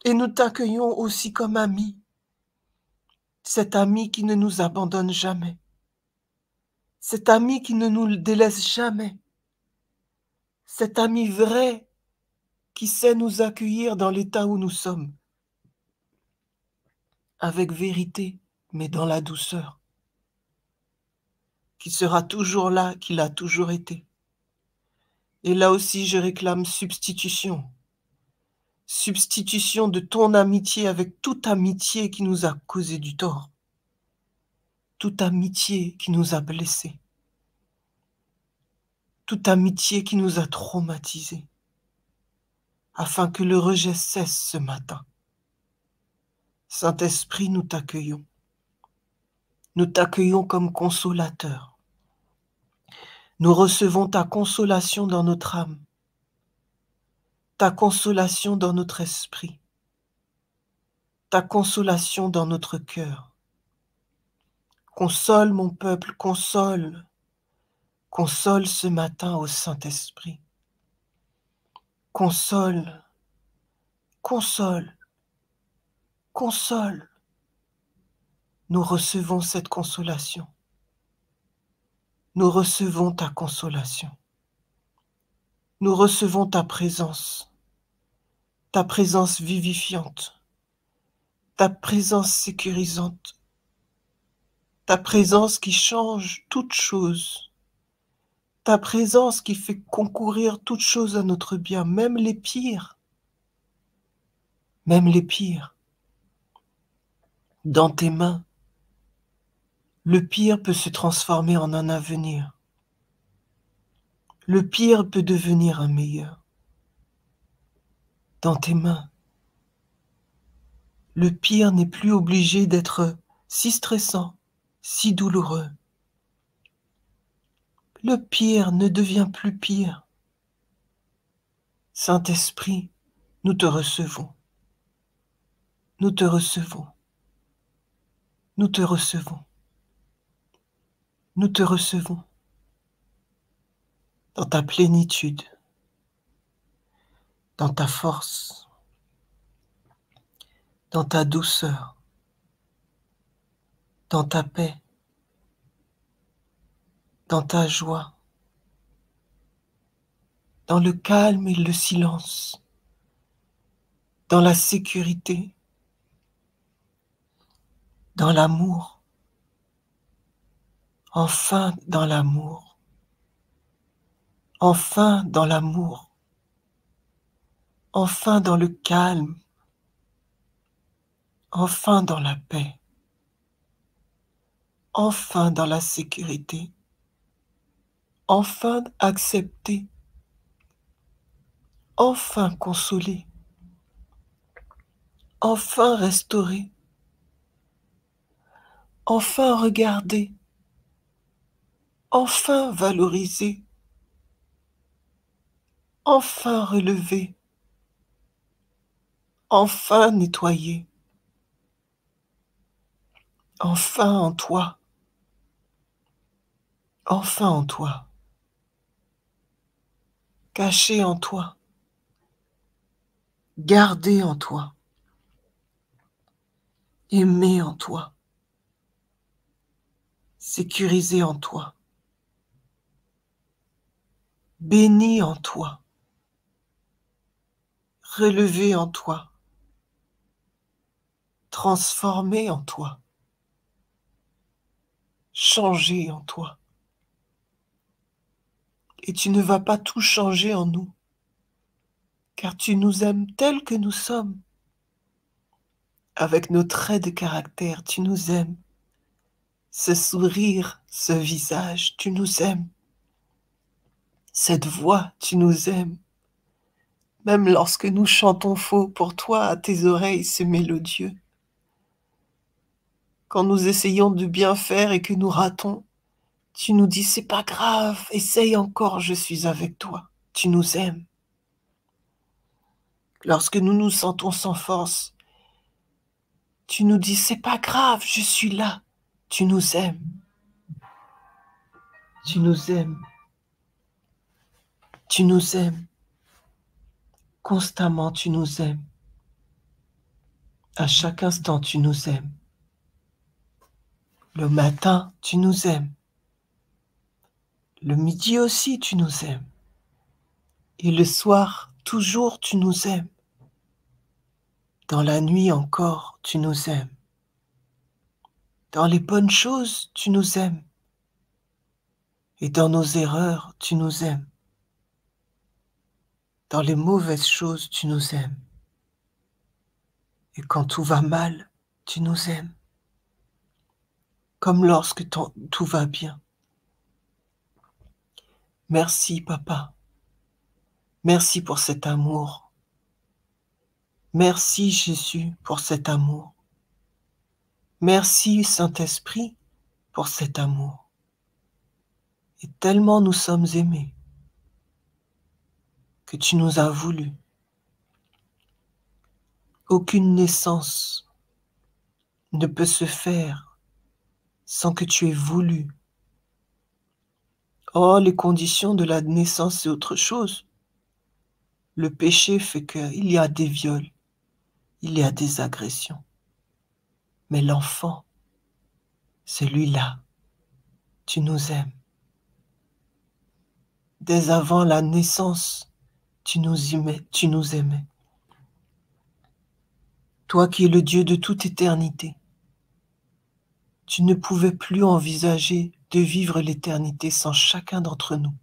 Et nous t'accueillons aussi comme ami, cet ami qui ne nous abandonne jamais, cet ami qui ne nous délaisse jamais, cet ami vrai qui sait nous accueillir dans l'état où nous sommes, avec vérité, mais dans la douceur, qui sera toujours là, qu'il a toujours été. Et là aussi, je réclame substitution. Substitution de ton amitié avec toute amitié qui nous a causé du tort. Toute amitié qui nous a blessés. Toute amitié qui nous a traumatisés. Afin que le rejet cesse ce matin. Saint-Esprit, nous t'accueillons. Nous t'accueillons comme consolateur. Nous recevons ta consolation dans notre âme, ta consolation dans notre esprit, ta consolation dans notre cœur. Console mon peuple, console, console ce matin au Saint-Esprit. Console, console, console. Nous recevons cette consolation. Nous recevons ta consolation. Nous recevons ta présence vivifiante, ta présence sécurisante, ta présence qui change toute chose, ta présence qui fait concourir toute chose à notre bien, même les pires. Même les pires. Dans tes mains, le pire peut se transformer en un avenir. Le pire peut devenir un meilleur. Dans tes mains, le pire n'est plus obligé d'être si stressant, si douloureux. Le pire ne devient plus pire. Saint-Esprit, nous te recevons. Nous te recevons. Nous te recevons. Nous te recevons dans ta plénitude, dans ta force, dans ta douceur, dans ta paix, dans ta joie, dans le calme et le silence, dans la sécurité, dans l'amour, enfin dans l'amour, enfin dans l'amour, enfin dans le calme, enfin dans la paix, enfin dans la sécurité, enfin accepté, enfin consolé, enfin restauré, enfin regardé, enfin valorisé, enfin relevé, enfin nettoyé, enfin en toi, enfin en toi, caché en toi, gardé en toi, aimé en toi, sécurisé en toi, béni en toi, relevé en toi, transformé en toi, changé en toi. Et tu ne vas pas tout changer en nous, car tu nous aimes tels que nous sommes. Avec nos traits de caractère, tu nous aimes. Ce sourire, ce visage, tu nous aimes. Cette voix, tu nous aimes. Même lorsque nous chantons faux, pour toi, à tes oreilles, c'est mélodieux. Quand nous essayons de bien faire et que nous ratons, tu nous dis, c'est pas grave, essaye encore, je suis avec toi. Tu nous aimes. Lorsque nous nous sentons sans force, tu nous dis, c'est pas grave, je suis là. Tu nous aimes. Tu nous aimes. Tu nous aimes. Constamment, tu nous aimes. À chaque instant, tu nous aimes. Le matin, tu nous aimes. Le midi aussi, tu nous aimes. Et le soir, toujours, tu nous aimes. Dans la nuit encore, tu nous aimes. Dans les bonnes choses, tu nous aimes. Et dans nos erreurs, tu nous aimes. Dans les mauvaises choses, tu nous aimes. Et quand tout va mal, tu nous aimes. Comme lorsque tout va bien. Merci, Papa. Merci pour cet amour. Merci, Jésus, pour cet amour. Merci, Saint-Esprit, pour cet amour. Et tellement nous sommes aimés que tu nous as voulu. Aucune naissance ne peut se faire sans que tu aies voulu. Oh, les conditions de la naissance, c'est autre chose. Le péché fait qu'il y a des viols, il y a des agressions. Mais l'enfant, celui-là, tu nous aimes. Dès avant la naissance, tu nous aimais. Toi qui es le Dieu de toute éternité, tu ne pouvais plus envisager de vivre l'éternité sans chacun d'entre nous.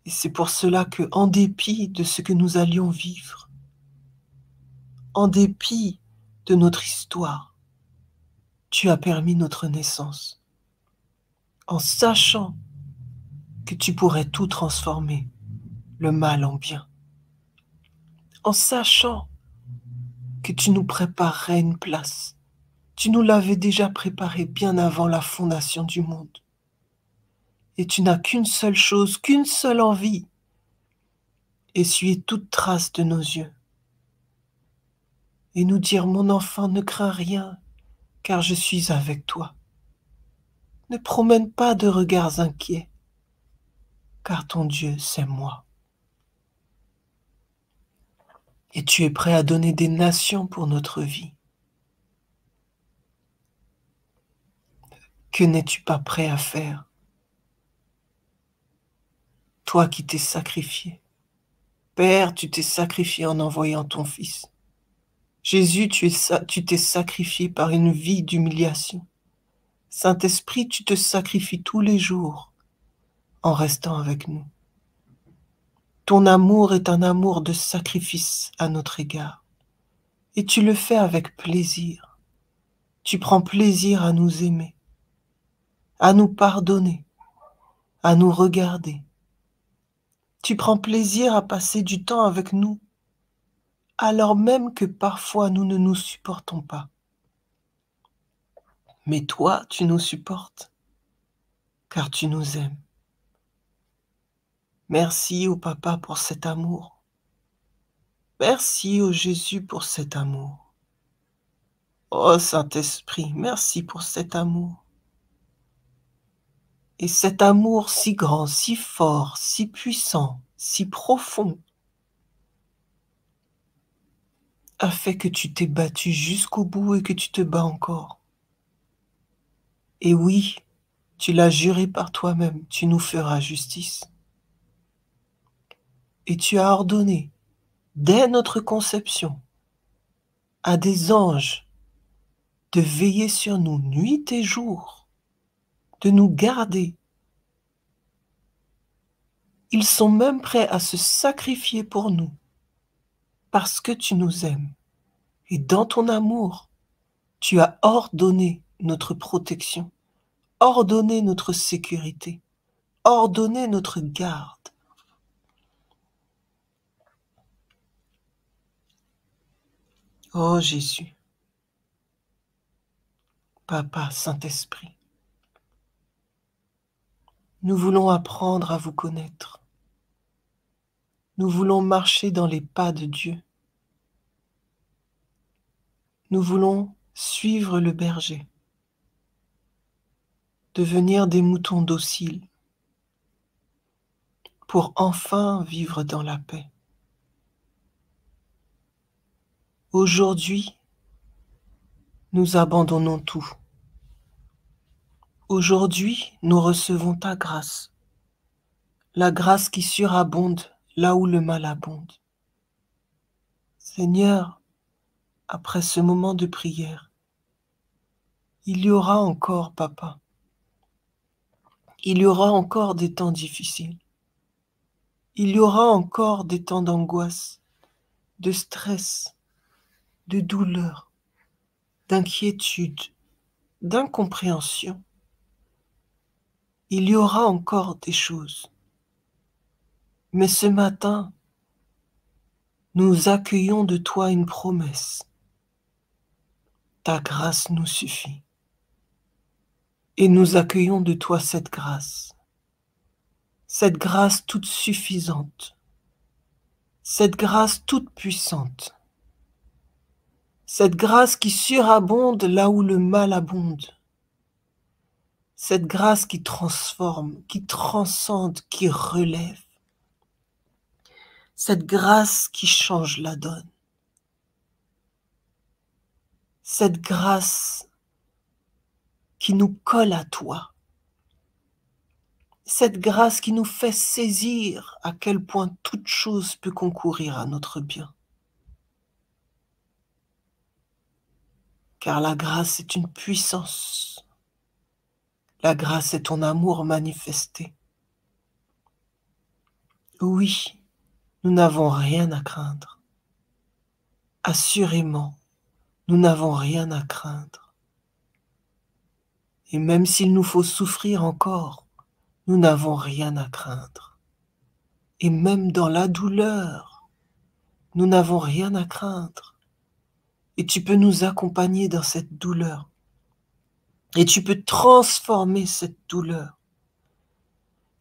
Et c'est pour cela que, en dépit de ce que nous allions vivre, en dépit de notre histoire, tu as permis notre naissance, en sachant que tu pourrais tout transformer, le mal en bien, en sachant que tu nous préparerais une place. Tu nous l'avais déjà préparée bien avant la fondation du monde. Et tu n'as qu'une seule chose, qu'une seule envie, essuyer toute trace de nos yeux. Et nous dire, mon enfant, ne crains rien, car je suis avec toi. Ne promène pas de regards inquiets, car ton Dieu, c'est moi. Et tu es prêt à donner des nations pour notre vie. Que n'es-tu pas prêt à faire? Toi qui t'es sacrifié. Père, tu t'es sacrifié en envoyant ton Fils. Jésus, tu t'es sacrifié par une vie d'humiliation. Saint-Esprit, tu te sacrifies tous les jours en restant avec nous. Ton amour est un amour de sacrifice à notre égard. Et tu le fais avec plaisir. Tu prends plaisir à nous aimer, à nous pardonner, à nous regarder. Tu prends plaisir à passer du temps avec nous, alors même que parfois nous ne nous supportons pas. Mais toi, tu nous supportes, car tu nous aimes. Merci au Papa pour cet amour. Merci au Jésus pour cet amour. Oh Saint-Esprit, merci pour cet amour. Et cet amour si grand, si fort, si puissant, si profond, a fait que tu t'es battu jusqu'au bout et que tu te bats encore. Et oui, tu l'as juré par toi-même, tu nous feras justice. Et tu as ordonné, dès notre conception, à des anges de veiller sur nous nuit et jour, de nous garder. Ils sont même prêts à se sacrifier pour nous, parce que tu nous aimes. Et dans ton amour, tu as ordonné notre protection, ordonné notre sécurité, ordonné notre garde. Oh Jésus, Papa, Saint-Esprit, nous voulons apprendre à vous connaître. Nous voulons marcher dans les pas de Dieu. Nous voulons suivre le berger, devenir des moutons dociles pour enfin vivre dans la paix. Aujourd'hui, nous abandonnons tout. Aujourd'hui, nous recevons ta grâce, la grâce qui surabonde là où le mal abonde. Seigneur, après ce moment de prière, il y aura encore, Papa, il y aura encore des temps difficiles. Il y aura encore des temps d'angoisse, de stress, de douleur, d'inquiétude, d'incompréhension. Il y aura encore des choses. Mais ce matin, nous accueillons de toi une promesse. Ta grâce nous suffit. Et nous accueillons de toi cette grâce toute suffisante, cette grâce toute puissante, cette grâce qui surabonde là où le mal abonde, cette grâce qui transforme, qui transcende, qui relève, cette grâce qui change la donne, cette grâce qui nous colle à toi, cette grâce qui nous fait saisir à quel point toute chose peut concourir à notre bien. Car la grâce est une puissance. La grâce est ton amour manifesté. Oui, nous n'avons rien à craindre. Assurément, nous n'avons rien à craindre. Et même s'il nous faut souffrir encore, nous n'avons rien à craindre. Et même dans la douleur, nous n'avons rien à craindre. Et tu peux nous accompagner dans cette douleur. Et tu peux transformer cette douleur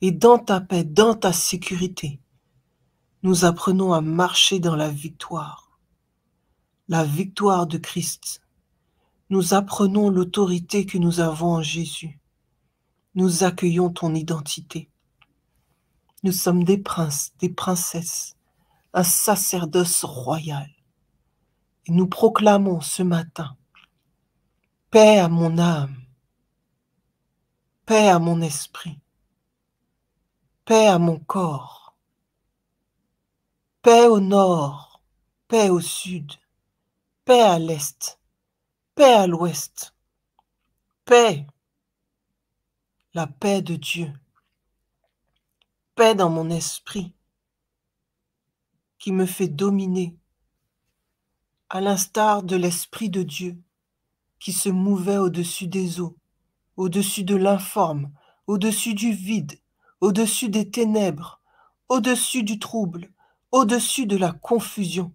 Et dans ta paix, dans ta sécurité, nous apprenons à marcher dans la victoire de Christ. Nous apprenons l'autorité que nous avons en Jésus. Nous accueillons ton identité. Nous sommes des princes, des princesses, un sacerdoce royal. Et nous proclamons ce matin paix à mon âme, paix à mon esprit, paix à mon corps, paix au nord, paix au sud, paix à l'est, paix à l'ouest, paix, la paix de Dieu, paix dans mon esprit qui me fait dominer à l'instar de l'Esprit de Dieu qui se mouvait au-dessus des eaux, au-dessus de l'informe, au-dessus du vide, au-dessus des ténèbres, au-dessus du trouble, au-dessus de la confusion.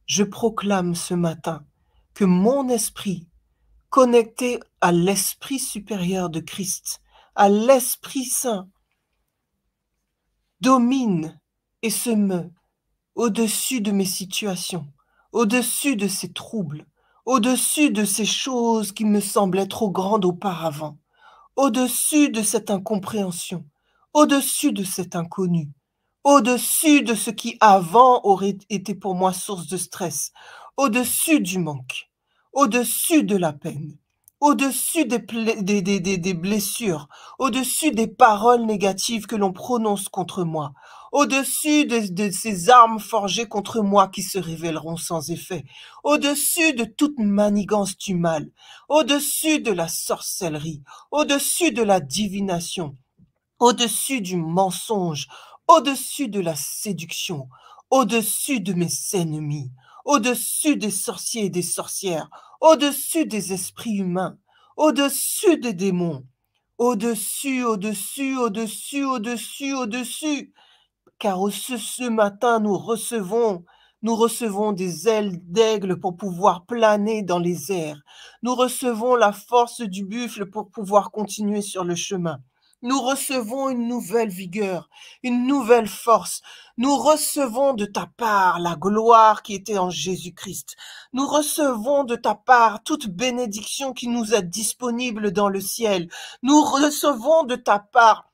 Je proclame ce matin que mon esprit, connecté à l'Esprit supérieur de Christ, à l'Esprit Saint, domine et se meut au-dessus de mes situations, au-dessus de ces troubles, au-dessus de ces choses qui me semblaient trop grandes auparavant, au-dessus de cette incompréhension, au-dessus de cet inconnu, au-dessus de ce qui avant aurait été pour moi source de stress, au-dessus du manque, au-dessus de la peine, au-dessus des blessures, au-dessus des paroles négatives que l'on prononce contre moi, au-dessus de ces armes forgées contre moi qui se révéleront sans effet, au-dessus de toute manigance du mal, au-dessus de la sorcellerie, au-dessus de la divination, au-dessus du mensonge, au-dessus de la séduction, au-dessus de mes ennemis, au-dessus des sorciers et des sorcières, au-dessus des esprits humains, au-dessus des démons, au-dessus, au-dessus, au-dessus, au-dessus, au-dessus. Car ce matin, nous recevons des ailes d'aigle pour pouvoir planer dans les airs. Nous recevons la force du buffle pour pouvoir continuer sur le chemin. Nous recevons une nouvelle vigueur, une nouvelle force. Nous recevons de ta part la gloire qui était en Jésus-Christ. Nous recevons de ta part toute bénédiction qui nous est disponible dans le ciel. Nous recevons de ta part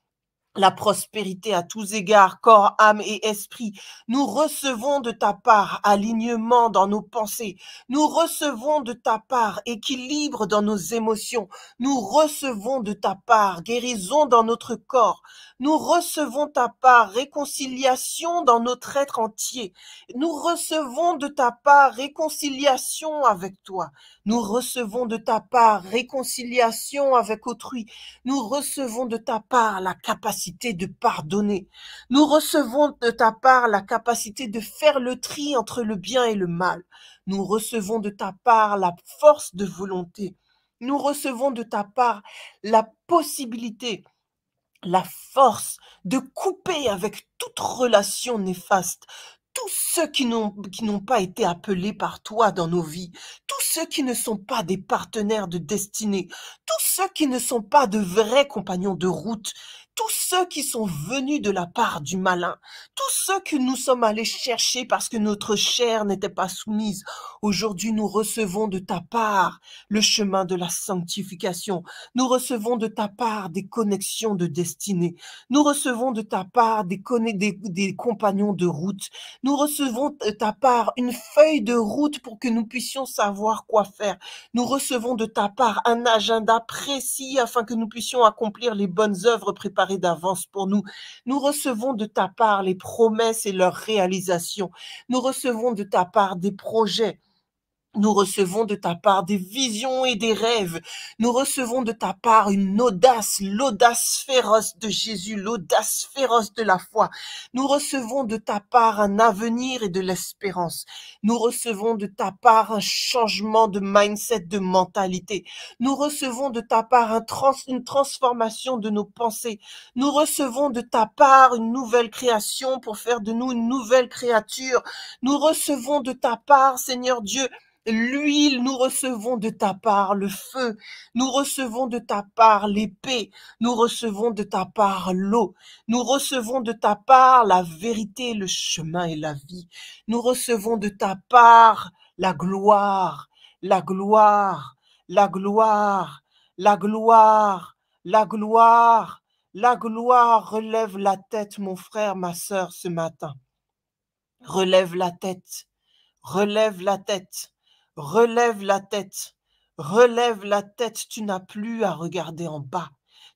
la prospérité à tous égards, corps, âme et esprit. Nous recevons de ta part alignement dans nos pensées. Nous recevons de ta part équilibre dans nos émotions. Nous recevons de ta part guérison dans notre corps. Nous recevons ta part réconciliation dans notre être entier. Nous recevons de ta part réconciliation avec toi. Nous recevons de ta part réconciliation avec autrui. Nous recevons de ta part la capacité de pardonner. Nous recevons de ta part la capacité de faire le tri entre le bien et le mal. Nous recevons de ta part la force de volonté. Nous recevons de ta part la possibilité, la force de couper avec toute relation néfaste tous ceux qui n'ont pas été appelés par toi dans nos vies, tous ceux qui ne sont pas des partenaires de destinée, tous ceux qui ne sont pas de vrais compagnons de route, tous ceux qui sont venus de la part du malin, tous ceux que nous sommes allés chercher parce que notre chair n'était pas soumise. Aujourd'hui, nous recevons de ta part le chemin de la sanctification. Nous recevons de ta part des connexions de destinée. Nous recevons de ta part des compagnons de route. Nous recevons de ta part une feuille de route pour que nous puissions savoir quoi faire. Nous recevons de ta part un agenda précis afin que nous puissions accomplir les bonnes œuvres préparées d'avance pour nous. Nous recevons de ta part les promesses et leur réalisation. Nous recevons de ta part des projets. Nous recevons de ta part des visions et des rêves. Nous recevons de ta part une audace, l'audace féroce de Jésus, l'audace féroce de la foi. Nous recevons de ta part un avenir et de l'espérance. Nous recevons de ta part un changement de mindset, de mentalité. Nous recevons de ta part une transformation de nos pensées. Nous recevons de ta part une nouvelle création pour faire de nous une nouvelle créature. Nous recevons de ta part, Seigneur Dieu, L'huile, nous recevons de ta part le feu, nous recevons de ta part l'épée, nous recevons de ta part l'eau, nous recevons de ta part la vérité, le chemin et la vie. Nous recevons de ta part la gloire, la gloire, la gloire, la gloire, la gloire, la gloire. Relève la tête, mon frère, ma sœur, ce matin. Relève la tête, relève la tête. Relève la tête, relève la tête, tu n'as plus à regarder en bas,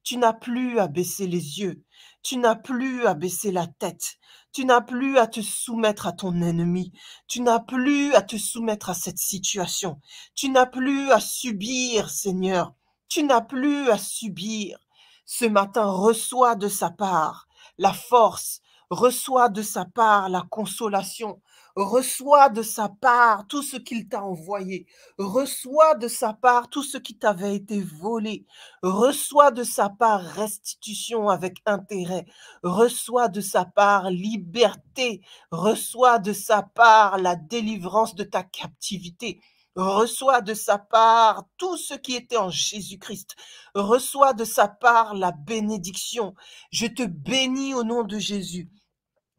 tu n'as plus à baisser les yeux, tu n'as plus à baisser la tête, tu n'as plus à te soumettre à ton ennemi, tu n'as plus à te soumettre à cette situation, tu n'as plus à subir, Seigneur, tu n'as plus à subir. Ce matin, reçois de sa part la force, reçois de sa part la consolation, reçois de sa part tout ce qu'il t'a envoyé. Reçois de sa part tout ce qui t'avait été volé. Reçois de sa part restitution avec intérêt. Reçois de sa part liberté. Reçois de sa part la délivrance de ta captivité. Reçois de sa part tout ce qui était en Jésus-Christ. Reçois de sa part la bénédiction. Je te bénis au nom de Jésus.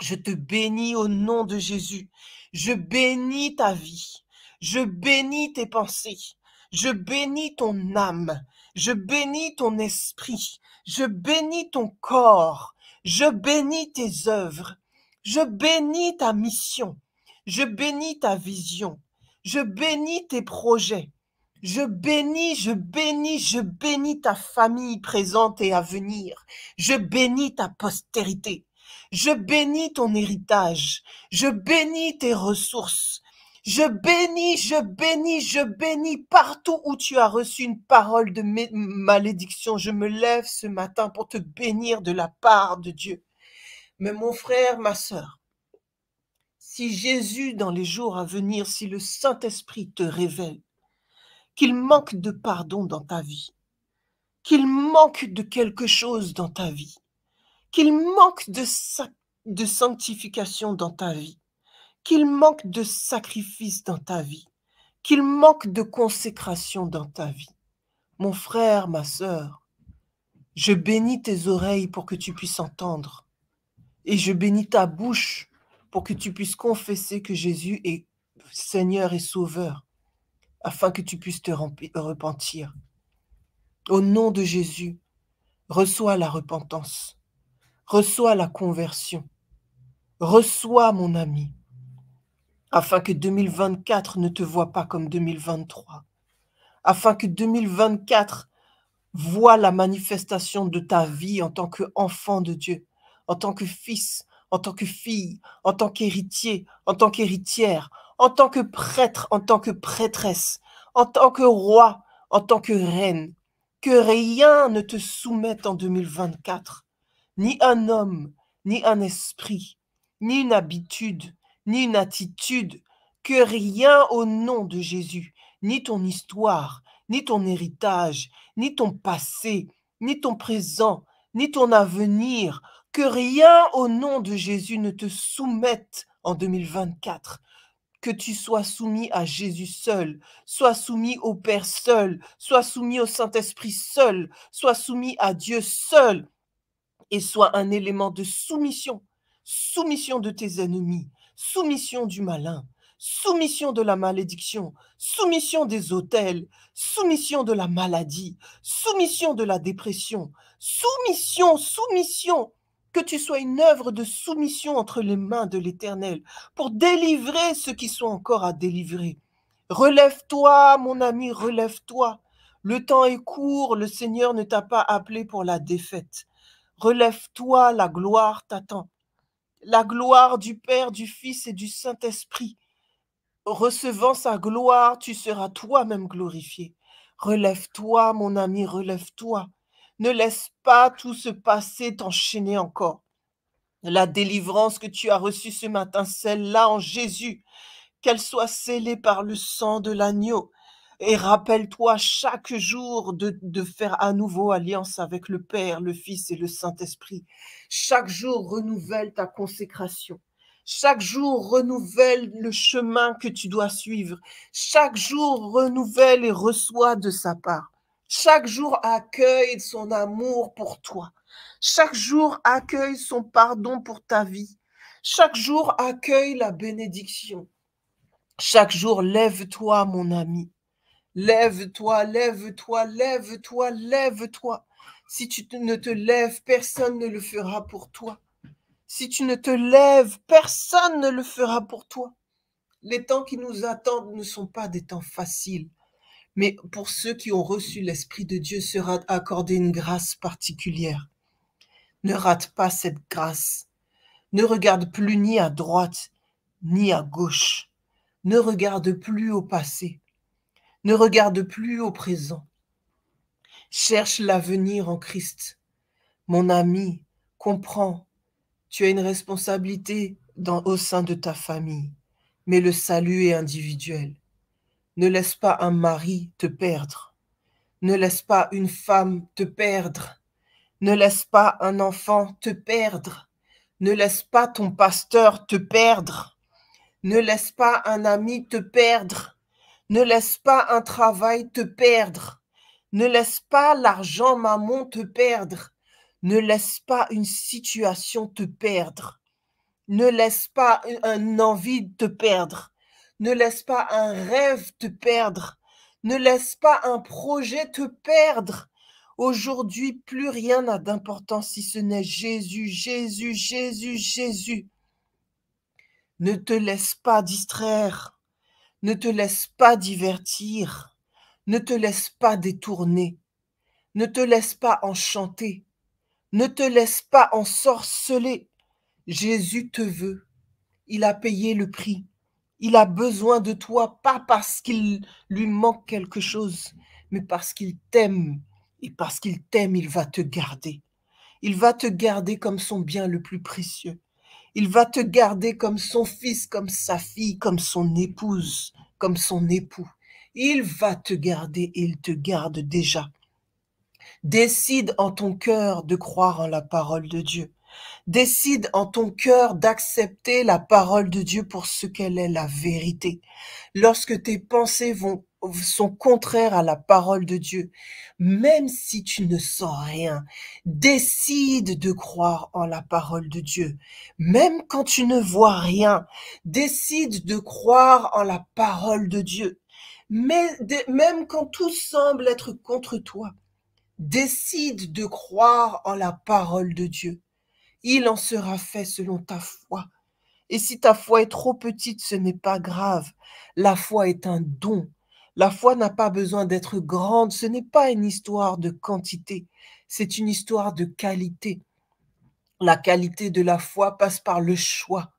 Je te bénis au nom de Jésus. Je bénis ta vie. Je bénis tes pensées. Je bénis ton âme. Je bénis ton esprit. Je bénis ton corps. Je bénis tes œuvres. Je bénis ta mission. Je bénis ta vision. Je bénis tes projets. Je bénis ta famille présente et à venir. Je bénis ta postérité. Je bénis ton héritage, je bénis tes ressources, je bénis partout où tu as reçu une parole de malédiction. Je me lève ce matin pour te bénir de la part de Dieu. Mais mon frère, ma sœur, si Jésus dans les jours à venir, si le Saint-Esprit te révèle qu'il manque de pardon dans ta vie, qu'il manque de quelque chose dans ta vie, qu'il manque de sanctification dans ta vie, qu'il manque de sacrifice dans ta vie, qu'il manque de consécration dans ta vie. Mon frère, ma sœur, je bénis tes oreilles pour que tu puisses entendre, et je bénis ta bouche pour que tu puisses confesser que Jésus est Seigneur et Sauveur, afin que tu puisses te repentir. Au nom de Jésus, reçois la repentance. Reçois la conversion. Reçois, mon ami, afin que 2024 ne te voie pas comme 2023. Afin que 2024 voie la manifestation de ta vie en tant qu'enfant de Dieu, en tant que fils, en tant que fille, en tant qu'héritier, en tant qu'héritière, en tant que prêtre, en tant que prêtresse, en tant que roi, en tant que reine. Que rien ne te soumette en 2024. Ni un homme, ni un esprit, ni une habitude, ni une attitude, que rien au nom de Jésus, ni ton histoire, ni ton héritage, ni ton passé, ni ton présent, ni ton avenir, que rien au nom de Jésus ne te soumette en 2024. Que tu sois soumis à Jésus seul, sois soumis au Père seul, sois soumis au Saint-Esprit seul, sois soumis à Dieu seul, et sois un élément de soumission, soumission de tes ennemis, soumission du malin, soumission de la malédiction, soumission des autels, soumission de la maladie, soumission de la dépression, soumission, que tu sois une œuvre de soumission entre les mains de l'Éternel pour délivrer ceux qui sont encore à délivrer. Relève-toi, mon ami, relève-toi. Le temps est court, le Seigneur ne t'a pas appelé pour la défaite. Relève-toi, la gloire t'attend. La gloire du Père, du Fils et du Saint-Esprit. Recevant sa gloire, tu seras toi-même glorifié. Relève-toi, mon ami, relève-toi. Ne laisse pas tout ce passé t'enchaîner encore. La délivrance que tu as reçue ce matin, celle-là en Jésus, qu'elle soit scellée par le sang de l'agneau. Et rappelle-toi chaque jour de faire à nouveau alliance avec le Père, le Fils et le Saint-Esprit. Chaque jour, renouvelle ta consécration. Chaque jour renouvelle le chemin que tu dois suivre. Chaque jour renouvelle et reçoit de sa part. Chaque jour accueille son amour pour toi. Chaque jour accueille son pardon pour ta vie. Chaque jour accueille la bénédiction. Chaque jour, lève-toi, mon ami. Lève-toi, lève-toi, lève-toi, lève-toi. Si tu ne te lèves, personne ne le fera pour toi. Si tu ne te lèves, personne ne le fera pour toi. Les temps qui nous attendent ne sont pas des temps faciles. Mais pour ceux qui ont reçu l'Esprit de Dieu sera accordée une grâce particulière. Ne rate pas cette grâce. Ne regarde plus ni à droite, ni à gauche. Ne regarde plus au passé. Ne regarde plus au présent. Cherche l'avenir en Christ. Mon ami, comprends, tu as une responsabilité au sein de ta famille, mais le salut est individuel. Ne laisse pas un mari te perdre. Ne laisse pas une femme te perdre. Ne laisse pas un enfant te perdre. Ne laisse pas ton pasteur te perdre. Ne laisse pas un ami te perdre. Ne laisse pas un travail te perdre. Ne laisse pas l'argent mammon te perdre. Ne laisse pas une situation te perdre. Ne laisse pas une envie te perdre. Ne laisse pas un rêve te perdre. Ne laisse pas un projet te perdre. Aujourd'hui, plus rien n'a d'importance si ce n'est Jésus, Jésus, Jésus, Jésus. Ne te laisse pas distraire. Ne te laisse pas divertir. Ne te laisse pas détourner. Ne te laisse pas enchanter. Ne te laisse pas ensorceler. Jésus te veut. Il a payé le prix. Il a besoin de toi, pas parce qu'il lui manque quelque chose, mais parce qu'il t'aime. Et parce qu'il t'aime, il va te garder. Il va te garder comme son bien le plus précieux. Il va te garder comme son fils, comme sa fille, comme son épouse, comme son époux. Il va te garder et il te garde déjà. Décide en ton cœur de croire en la parole de Dieu. Décide en ton cœur d'accepter la parole de Dieu pour ce qu'elle est, la vérité. Lorsque tes pensées sont contraires à la parole de Dieu, même si tu ne sens rien, décide de croire en la parole de Dieu. Même quand tu ne vois rien, décide de croire en la parole de Dieu. Même quand tout semble être contre toi, décide de croire en la parole de Dieu. Il en sera fait selon ta foi. Et si ta foi est trop petite, ce n'est pas grave. La foi est un don. La foi n'a pas besoin d'être grande. Ce n'est pas une histoire de quantité. C'est une histoire de qualité. La qualité de la foi passe par le choix.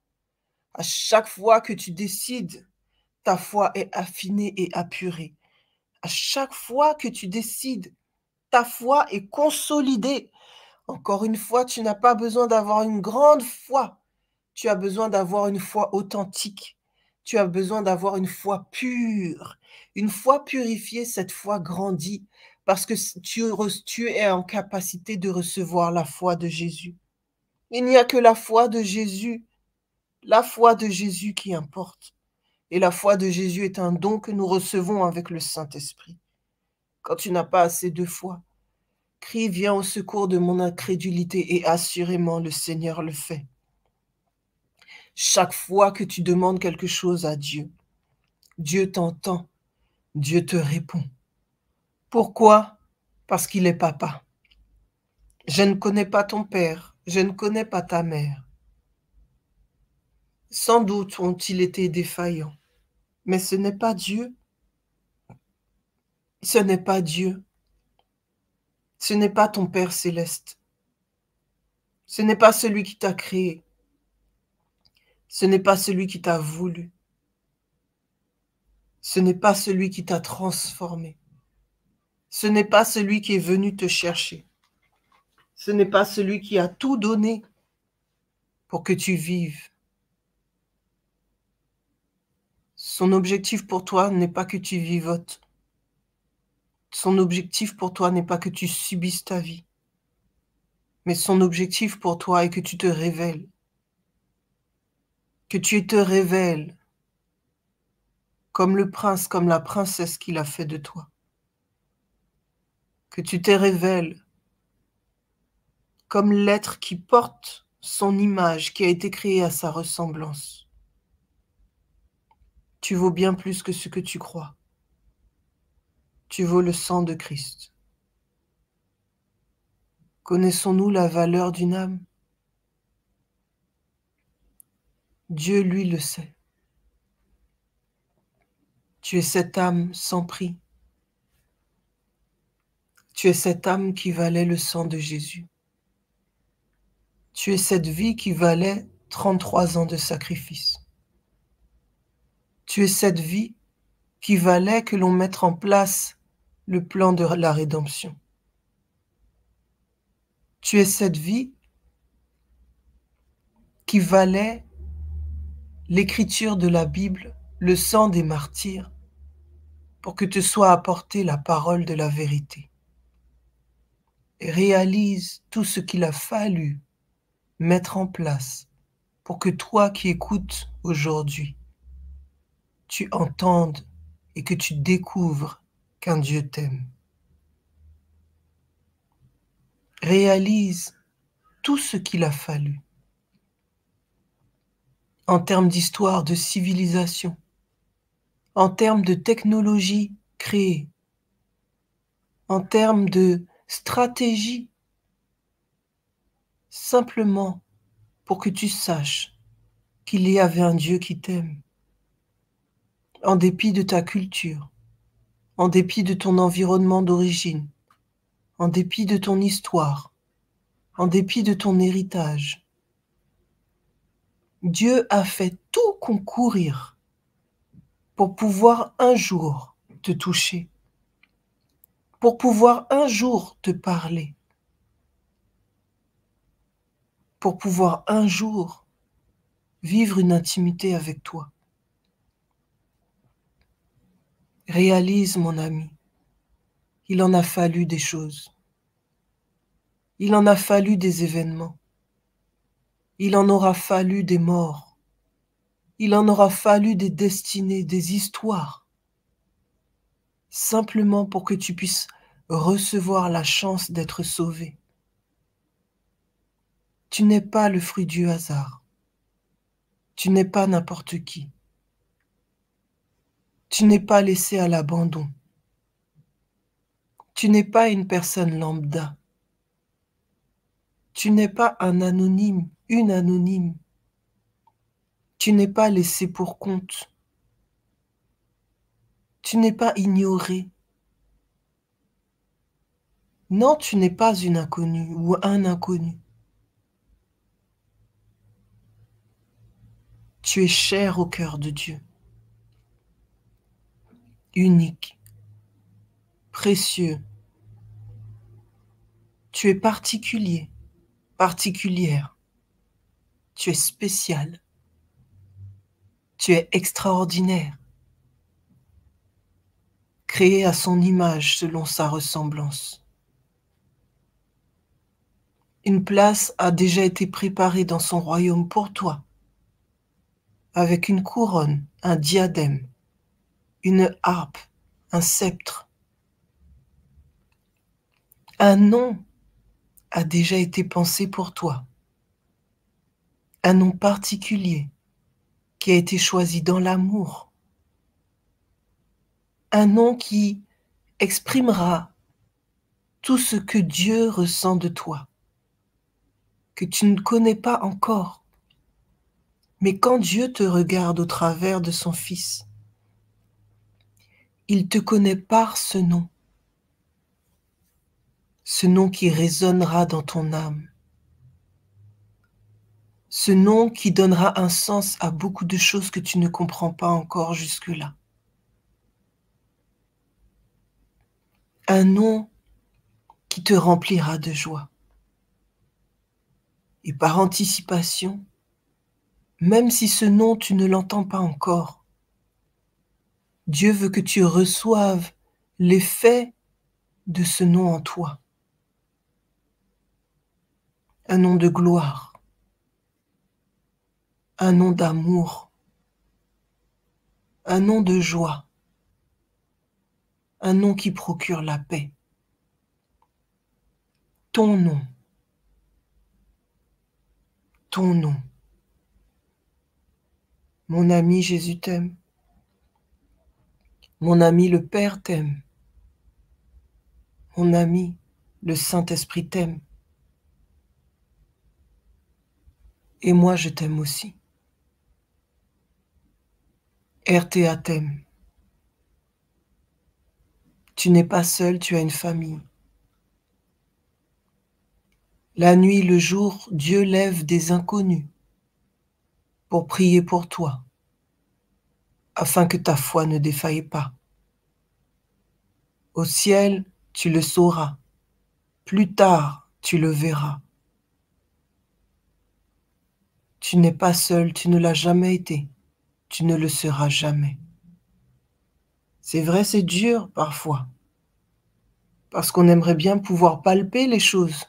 À chaque fois que tu décides, ta foi est affinée et apurée. À chaque fois que tu décides, ta foi est consolidée. Encore une fois, tu n'as pas besoin d'avoir une grande foi. Tu as besoin d'avoir une foi authentique. Tu as besoin d'avoir une foi pure. Une foi purifiée, cette foi grandit parce que tu es en capacité de recevoir la foi de Jésus. Il n'y a que la foi de Jésus qui importe. Et la foi de Jésus est un don que nous recevons avec le Saint-Esprit. Quand tu n'as pas assez de foi, crie, viens au secours de mon incrédulité et assurément le Seigneur le fait. Chaque fois que tu demandes quelque chose à Dieu, Dieu t'entend, Dieu te répond. Pourquoi? Parce qu'il est papa. Je ne connais pas ton père, je ne connais pas ta mère. Sans doute ont-ils été défaillants, mais ce n'est pas Dieu. Ce n'est pas Dieu. Ce n'est pas ton Père céleste. Ce n'est pas celui qui t'a créé. Ce n'est pas celui qui t'a voulu. Ce n'est pas celui qui t'a transformé. Ce n'est pas celui qui est venu te chercher. Ce n'est pas celui qui a tout donné pour que tu vives. Son objectif pour toi n'est pas que tu vivotes. Son objectif pour toi n'est pas que tu subisses ta vie. Mais son objectif pour toi est que tu te révèles. que tu te révèles comme le prince, comme la princesse qu'il a fait de toi. Que tu te révèles comme l'être qui porte son image, qui a été créé à sa ressemblance. Tu vaux bien plus que ce que tu crois. Tu vaux le sang de Christ. Connaissons-nous la valeur d'une âme? Dieu, lui, le sait. Tu es cette âme sans prix. Tu es cette âme qui valait le sang de Jésus. Tu es cette vie qui valait 33 ans de sacrifice. Tu es cette vie qui valait que l'on mette en place le plan de la rédemption. Tu es cette vie qui valait l'écriture de la Bible, le sang des martyrs, pour que te soit apportée la parole de la vérité. Et réalise tout ce qu'il a fallu mettre en place pour que toi qui écoutes aujourd'hui, tu entendes et que tu découvres qu'un Dieu t'aime. Réalise tout ce qu'il a fallu en termes d'histoire, de civilisation, en termes de technologie créée, en termes de stratégie, simplement pour que tu saches qu'il y avait un Dieu qui t'aime, en dépit de ta culture, en dépit de ton environnement d'origine, en dépit de ton histoire, en dépit de ton héritage. Dieu a fait tout concourir pour pouvoir un jour te toucher, pour pouvoir un jour te parler, pour pouvoir un jour vivre une intimité avec toi. Réalise, mon ami, il en a fallu des choses. Il en a fallu des événements. Il en aura fallu des morts. Il en aura fallu des destinées, des histoires. Simplement pour que tu puisses recevoir la chance d'être sauvé. Tu n'es pas le fruit du hasard. Tu n'es pas n'importe qui. Tu n'es pas laissé à l'abandon. Tu n'es pas une personne lambda. Tu n'es pas un anonyme, une anonyme. Tu n'es pas laissé pour compte. Tu n'es pas ignoré. Non, tu n'es pas une inconnue ou un inconnu. Tu es cher au cœur de Dieu. Unique, précieux. Tu es particulier, particulière. Tu es spécial. Tu es extraordinaire. Créé à son image selon sa ressemblance. Une place a déjà été préparée dans son royaume pour toi, avec une couronne, un diadème, une harpe, un sceptre. Un nom a déjà été pensé pour toi, un nom particulier qui a été choisi dans l'amour, un nom qui exprimera tout ce que Dieu ressent de toi, que tu ne connais pas encore. Mais quand Dieu te regarde au travers de son Fils, il te connaît par ce nom qui résonnera dans ton âme, ce nom qui donnera un sens à beaucoup de choses que tu ne comprends pas encore jusque-là. Un nom qui te remplira de joie. Et par anticipation, même si ce nom tu ne l'entends pas encore, Dieu veut que tu reçoives l'effet de ce nom en toi. Un nom de gloire, un nom d'amour, un nom de joie, un nom qui procure la paix. Ton nom, ton nom. Mon ami, Jésus t'aime. Mon ami, le Père t'aime. Mon ami, le Saint-Esprit t'aime. Et moi, je t'aime aussi. RTA t'aime. Tu n'es pas seul, tu as une famille. La nuit, le jour, Dieu lève des inconnus pour prier pour toi, afin que ta foi ne défaille pas. Au ciel, tu le sauras. Plus tard, tu le verras. Tu n'es pas seul, tu ne l'as jamais été. Tu ne le seras jamais. C'est vrai, c'est dur parfois, parce qu'on aimerait bien pouvoir palper les choses.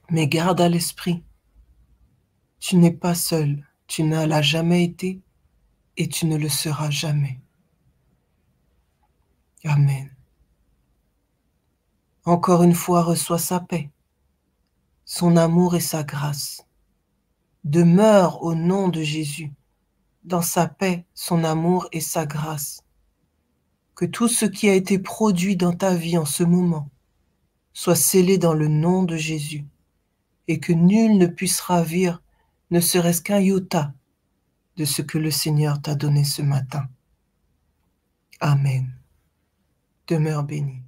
Mais garde à l'esprit, tu n'es pas seul, tu ne l'as jamais été et tu ne le seras jamais. Amen. Encore une fois, reçois sa paix, son amour et sa grâce. Demeure au nom de Jésus, dans sa paix, son amour et sa grâce. Que tout ce qui a été produit dans ta vie en ce moment soit scellé dans le nom de Jésus et que nul ne puisse ravir ne serait-ce qu'un iota de ce que le Seigneur t'a donné ce matin. Amen. Demeure béni.